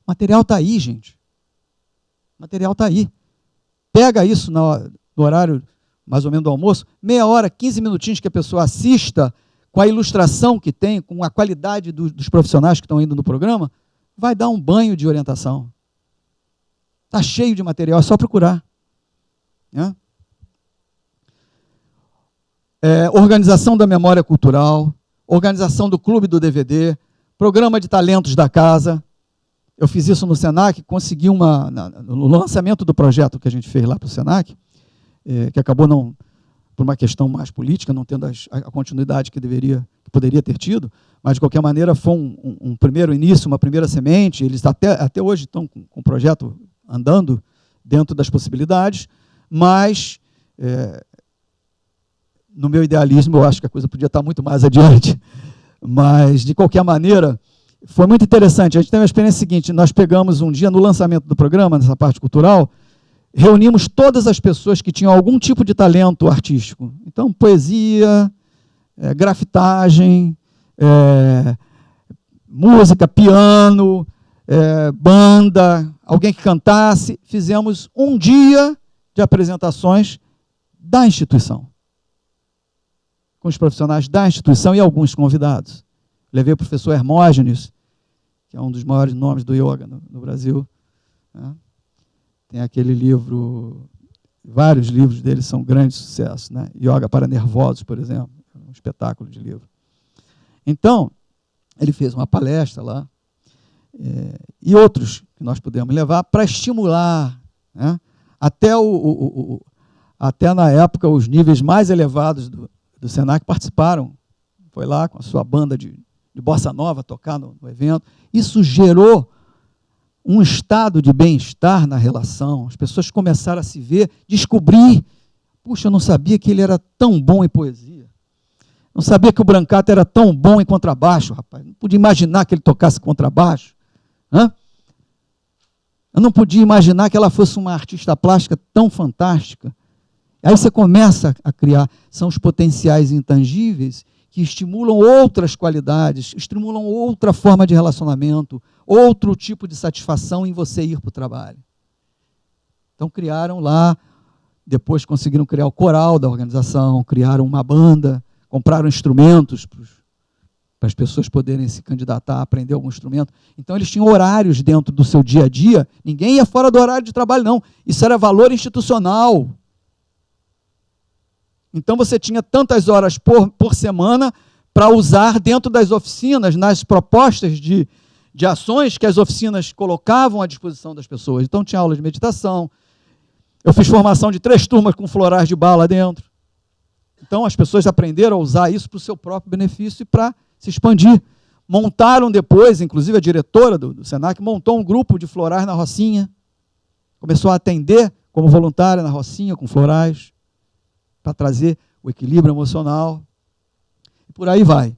O material está aí, gente. O material está aí. Pega isso no horário, mais ou menos, do almoço, meia hora, 15 minutinhos que a pessoa assista, com a ilustração que tem, com a qualidade dos profissionais que estão indo no programa, vai dar um banho de orientação. Está cheio de material, é só procurar. Né? Organização da memória cultural, organização do clube do DVD, programa de talentos da casa. Eu fiz isso no Senac, consegui no lançamento do projeto que a gente fez lá para o Senac, que acabou não, por uma questão mais política, não tendo a continuidade que poderia ter tido, mas de qualquer maneira foi um primeiro início, uma primeira semente. Eles até hoje estão com o projeto andando dentro das possibilidades, mas no meu idealismo eu acho que a coisa podia estar muito mais adiante, mas de qualquer maneira foi muito interessante. A gente teve uma experiência seguinte: nós pegamos um dia no lançamento do programa, nessa parte cultural, reunimos todas as pessoas que tinham algum tipo de talento artístico. Então, poesia, grafitagem, música, piano, banda, alguém que cantasse. Fizemos um dia de apresentações da instituição, com os profissionais da instituição e alguns convidados. Levei o professor Hermógenes, que é um dos maiores nomes do yoga no Brasil, né? Tem aquele livro, vários livros dele são grandes sucessos, né? Yoga para Nervosos, por exemplo, um espetáculo de livro. Então, ele fez uma palestra lá, e outros que nós pudemos levar para estimular, né? Até na época, os níveis mais elevados do Senac participaram, foi lá com a sua banda de bossa nova tocar no evento. Isso gerou um estado de bem-estar na relação. As pessoas começaram a se ver, descobrir, puxa, eu não sabia que ele era tão bom em poesia, não sabia que o Brancato era tão bom em contrabaixo, rapaz, não podia imaginar que ele tocasse contrabaixo. Eu não podia imaginar que ela fosse uma artista plástica tão fantástica. Aí você começa a criar, são os potenciais intangíveis que estimulam outras qualidades, estimulam outra forma de relacionamento, outro tipo de satisfação em você ir para o trabalho. Então criaram lá, depois conseguiram criar o coral da organização, criaram uma banda, compraram instrumentos para as pessoas poderem se candidatar a aprender algum instrumento. Então eles tinham horários dentro do seu dia a dia, ninguém ia fora do horário de trabalho não, isso era valor institucional. Então você tinha tantas horas por semana para usar dentro das oficinas, nas propostas de ações que as oficinas colocavam à disposição das pessoas. Então tinha aula de meditação, eu fiz formação de 3 turmas com florais de bar lá dentro. Então as pessoas aprenderam a usar isso para o seu próprio benefício e para se expandir. montaram depois, inclusive a diretora do Senac, montou um grupo de florais na Rocinha, começou a atender como voluntária na Rocinha, com florais, para trazer o equilíbrio emocional, e por aí vai.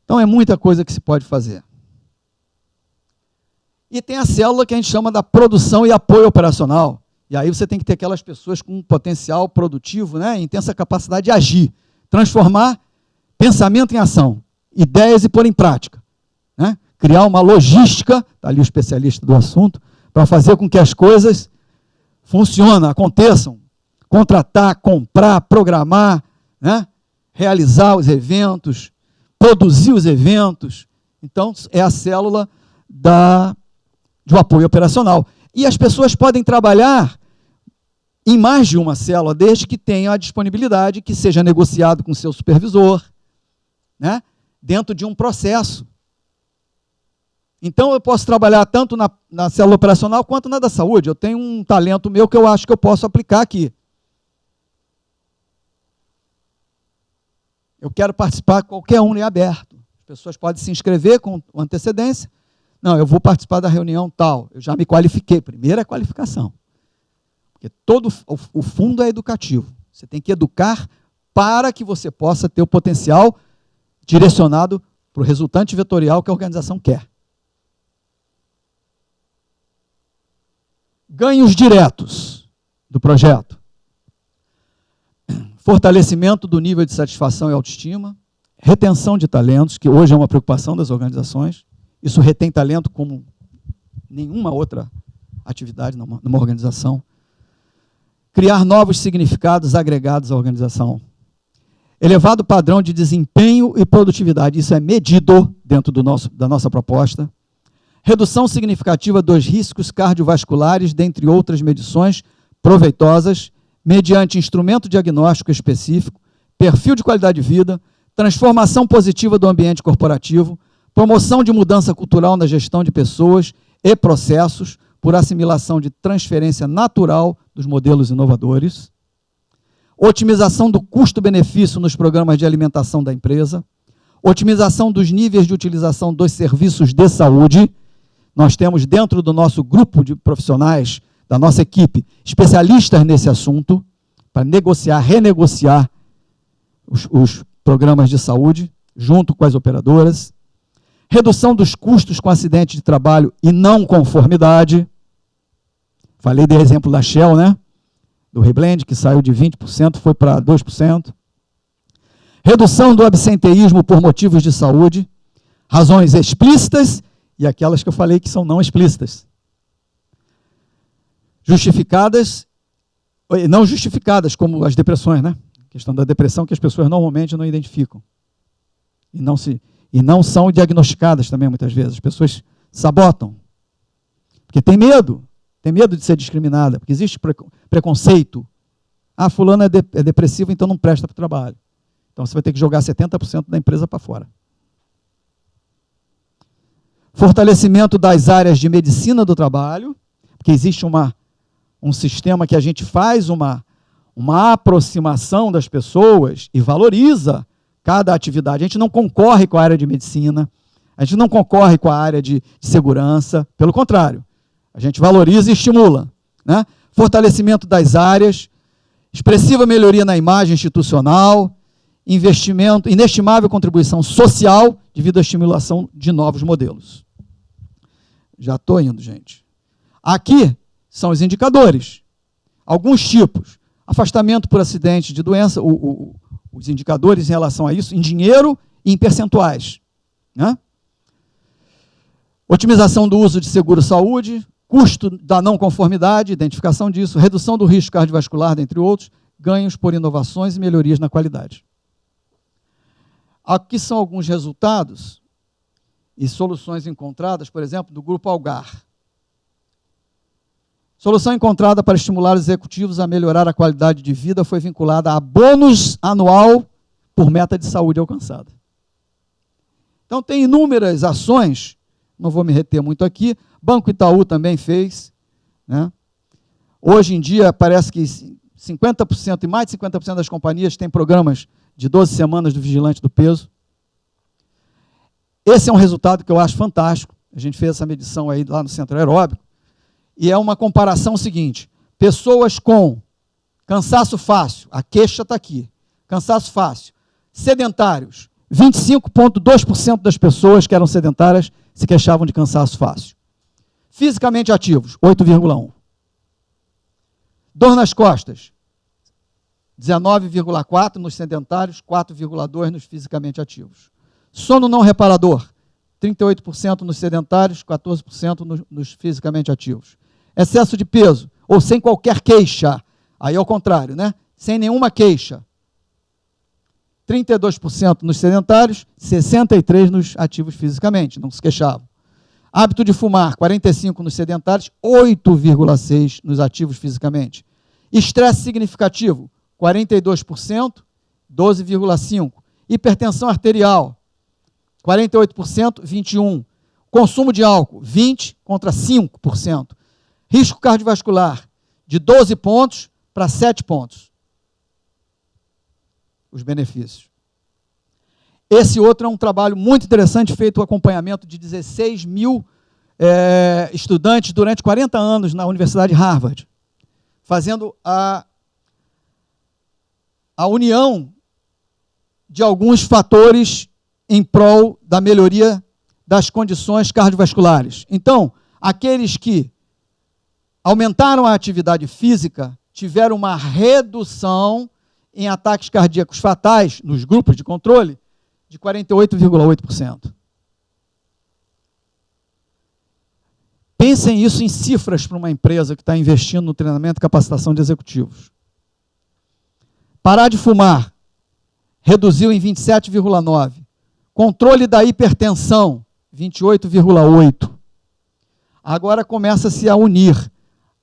Então, é muita coisa que se pode fazer. E tem a célula que a gente chama da produção e apoio operacional. E aí você tem que ter aquelas pessoas com um potencial produtivo, né, intensa capacidade de agir, transformar pensamento em ação, ideias e pôr em prática. Né? Criar uma logística, está ali o especialista do assunto, para fazer com que as coisas funcionem, aconteçam. Contratar, comprar, programar, né? Realizar os eventos, produzir os eventos. Então, é a célula do apoio operacional. E as pessoas podem trabalhar em mais de uma célula, desde que tenham a disponibilidade, que seja negociado com o seu supervisor, né? Dentro de um processo. Então, eu posso trabalhar tanto na célula operacional quanto na da saúde. Eu tenho um talento meu que eu acho que eu posso aplicar aqui. Eu quero participar, qualquer um é aberto. As pessoas podem se inscrever com antecedência. Não, eu vou participar da reunião tal. Eu já me qualifiquei. Primeiro é a qualificação. Porque todo o fundo é educativo. Você tem que educar para que você possa ter o potencial direcionado para o resultante vetorial que a organização quer. Ganhos diretos do projeto. Fortalecimento do nível de satisfação e autoestima, retenção de talentos, que hoje é uma preocupação das organizações. Isso retém talento como nenhuma outra atividade numa organização. Criar novos significados agregados à organização. Elevado padrão de desempenho e produtividade, isso é medido dentro da nossa proposta. Redução significativa dos riscos cardiovasculares, dentre outras medições proveitosas, mediante instrumento diagnóstico específico, perfil de qualidade de vida, transformação positiva do ambiente corporativo, promoção de mudança cultural na gestão de pessoas e processos, por assimilação de transferência natural dos modelos inovadores, otimização do custo-benefício nos programas de alimentação da empresa, otimização dos níveis de utilização dos serviços de saúde. Nós temos dentro do nosso grupo de profissionais, da nossa equipe, especialistas nesse assunto, para negociar, renegociar os programas de saúde, junto com as operadoras. Redução dos custos com acidente de trabalho e não conformidade. Falei do exemplo da Shell, né? Do reblend, que saiu de 20%, foi para 2%. Redução do absenteísmo por motivos de saúde, razões explícitas e aquelas que eu falei que são não explícitas. Justificadas, não justificadas, como as depressões, né? A questão da depressão que as pessoas normalmente não identificam. E não são diagnosticadas também, muitas vezes. As pessoas sabotam. Porque tem medo de ser discriminada, porque existe preconceito. Ah, fulano é depressivo, então não presta para o trabalho. Então você vai ter que jogar 70% da empresa para fora. Fortalecimento das áreas de medicina do trabalho, porque existe um sistema que a gente faz uma aproximação das pessoas e valoriza cada atividade. A gente não concorre com a área de medicina, a gente não concorre com a área de segurança, pelo contrário, a gente valoriza e estimula. Né? Fortalecimento das áreas, expressiva melhoria na imagem institucional, investimento, inestimável contribuição social devido à estimulação de novos modelos. Já estou indo, gente. Aqui são os indicadores. Alguns tipos. Afastamento por acidente de doença, os indicadores em relação a isso, em dinheiro e em percentuais. Né? Otimização do uso de seguro-saúde, custo da não conformidade, identificação disso, redução do risco cardiovascular, dentre outros, ganhos por inovações e melhorias na qualidade. Aqui são alguns resultados e soluções encontradas, por exemplo, do Grupo Algar. Solução encontrada para estimular os executivos a melhorar a qualidade de vida foi vinculada a bônus anual por meta de saúde alcançada. Então, tem inúmeras ações, não vou me reter muito aqui, Banco Itaú também fez. Né? Hoje em dia, parece que 50% e mais de 50% das companhias têm programas de 12 semanas do vigilante do peso. Esse é um resultado que eu acho fantástico. A gente fez essa medição aí lá no Centro Aeróbico, e é uma comparação seguinte: pessoas com cansaço fácil, a queixa está aqui, cansaço fácil, sedentários, 25,2% das pessoas que eram sedentárias se queixavam de cansaço fácil. Fisicamente ativos, 8,1%. Dor nas costas, 19,4% nos sedentários, 4,2% nos fisicamente ativos. Sono não reparador, 38% nos sedentários, 14% nos fisicamente ativos. Excesso de peso, ou sem qualquer queixa, aí é o contrário, né? Sem nenhuma queixa, 32% nos sedentários, 63% nos ativos fisicamente, não se queixavam. Hábito de fumar, 45% nos sedentários, 8,6% nos ativos fisicamente. Estresse significativo, 42%, 12,5%. Hipertensão arterial, 48%, 21%. Consumo de álcool, 20% contra 5%. Risco cardiovascular, de 12 pontos para 7 pontos. Os benefícios. Esse outro é um trabalho muito interessante, feito o acompanhamento de 16 mil estudantes durante 40 anos na Universidade de Harvard, fazendo a união de alguns fatores em prol da melhoria das condições cardiovasculares. Então, aqueles que aumentaram a atividade física tiveram uma redução em ataques cardíacos fatais, nos grupos de controle, de 48,8%. Pensem isso em cifras para uma empresa que está investindo no treinamento e capacitação de executivos. Parar de fumar, reduziu em 27,9%. Controle da hipertensão, 28,8%. Agora começa-se a unir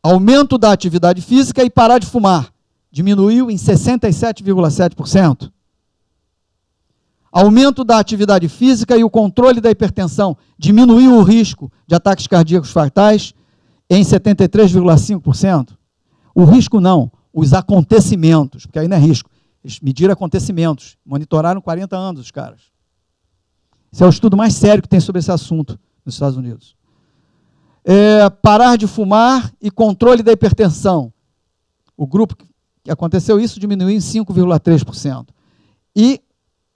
aumento da atividade física e parar de fumar. Diminuiu em 67,7%. Aumento da atividade física e o controle da hipertensão diminuiu o risco de ataques cardíacos fatais em 73,5%. O risco não, os acontecimentos, porque aí não é risco. Eles mediram acontecimentos, monitoraram 40 anos os caras. Esse é o estudo mais sério que tem sobre esse assunto nos Estados Unidos. Parar de fumar e controle da hipertensão. O grupo que aconteceu isso diminuiu em 5,3%. E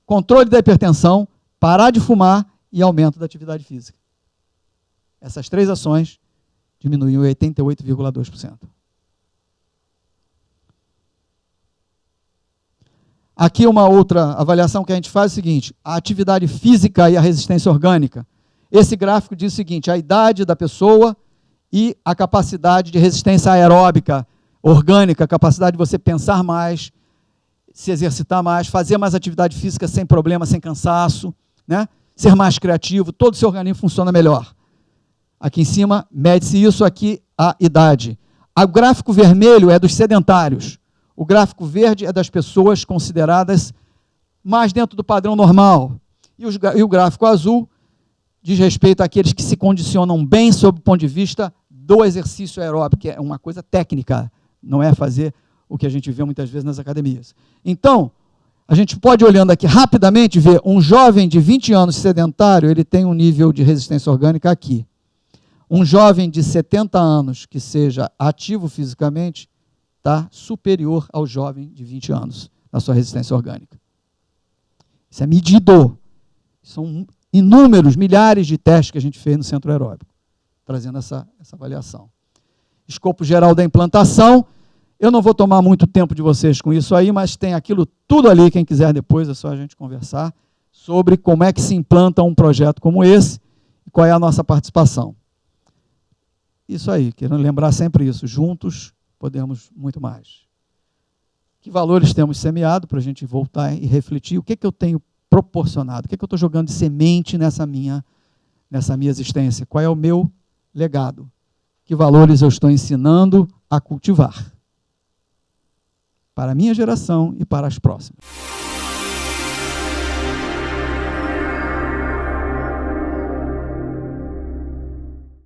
controle da hipertensão, parar de fumar e aumento da atividade física. Essas três ações diminuíram 88,2%. Aqui uma outra avaliação que a gente faz é o seguinte: a atividade física e a resistência orgânica. Esse gráfico diz o seguinte: a idade da pessoa e a capacidade de resistência aeróbica, orgânica, a capacidade de você pensar mais, se exercitar mais, fazer mais atividade física sem problema, sem cansaço, né? Ser mais criativo, todo o seu organismo funciona melhor. Aqui em cima, mede-se isso, aqui a idade. O gráfico vermelho é dos sedentários. O gráfico verde é das pessoas consideradas mais dentro do padrão normal. E o gráfico azul diz respeito àqueles que se condicionam bem sob o ponto de vista do exercício aeróbico, que é uma coisa técnica, não é fazer o que a gente vê muitas vezes nas academias. Então, a gente pode, olhando aqui rapidamente, ver um jovem de 20 anos sedentário, ele tem um nível de resistência orgânica aqui. Um jovem de 70 anos que seja ativo fisicamente, está superior ao jovem de 20 anos na sua resistência orgânica. Isso é medido. São inúmeros, milhares de testes que a gente fez no centro aeróbico, trazendo essa avaliação. Escopo geral da implantação. Eu não vou tomar muito tempo de vocês com isso aí, mas tem aquilo tudo ali, quem quiser depois é só a gente conversar sobre como é que se implanta um projeto como esse e qual é a nossa participação. Isso aí, querendo lembrar sempre isso, juntos podemos muito mais. Que valores temos semeado para a gente voltar e refletir? O que eu tenho proporcionado? O que eu estou jogando de semente nessa minha existência? Qual é o meu legado? Que valores eu estou ensinando a cultivar? Para a minha geração e para as próximas.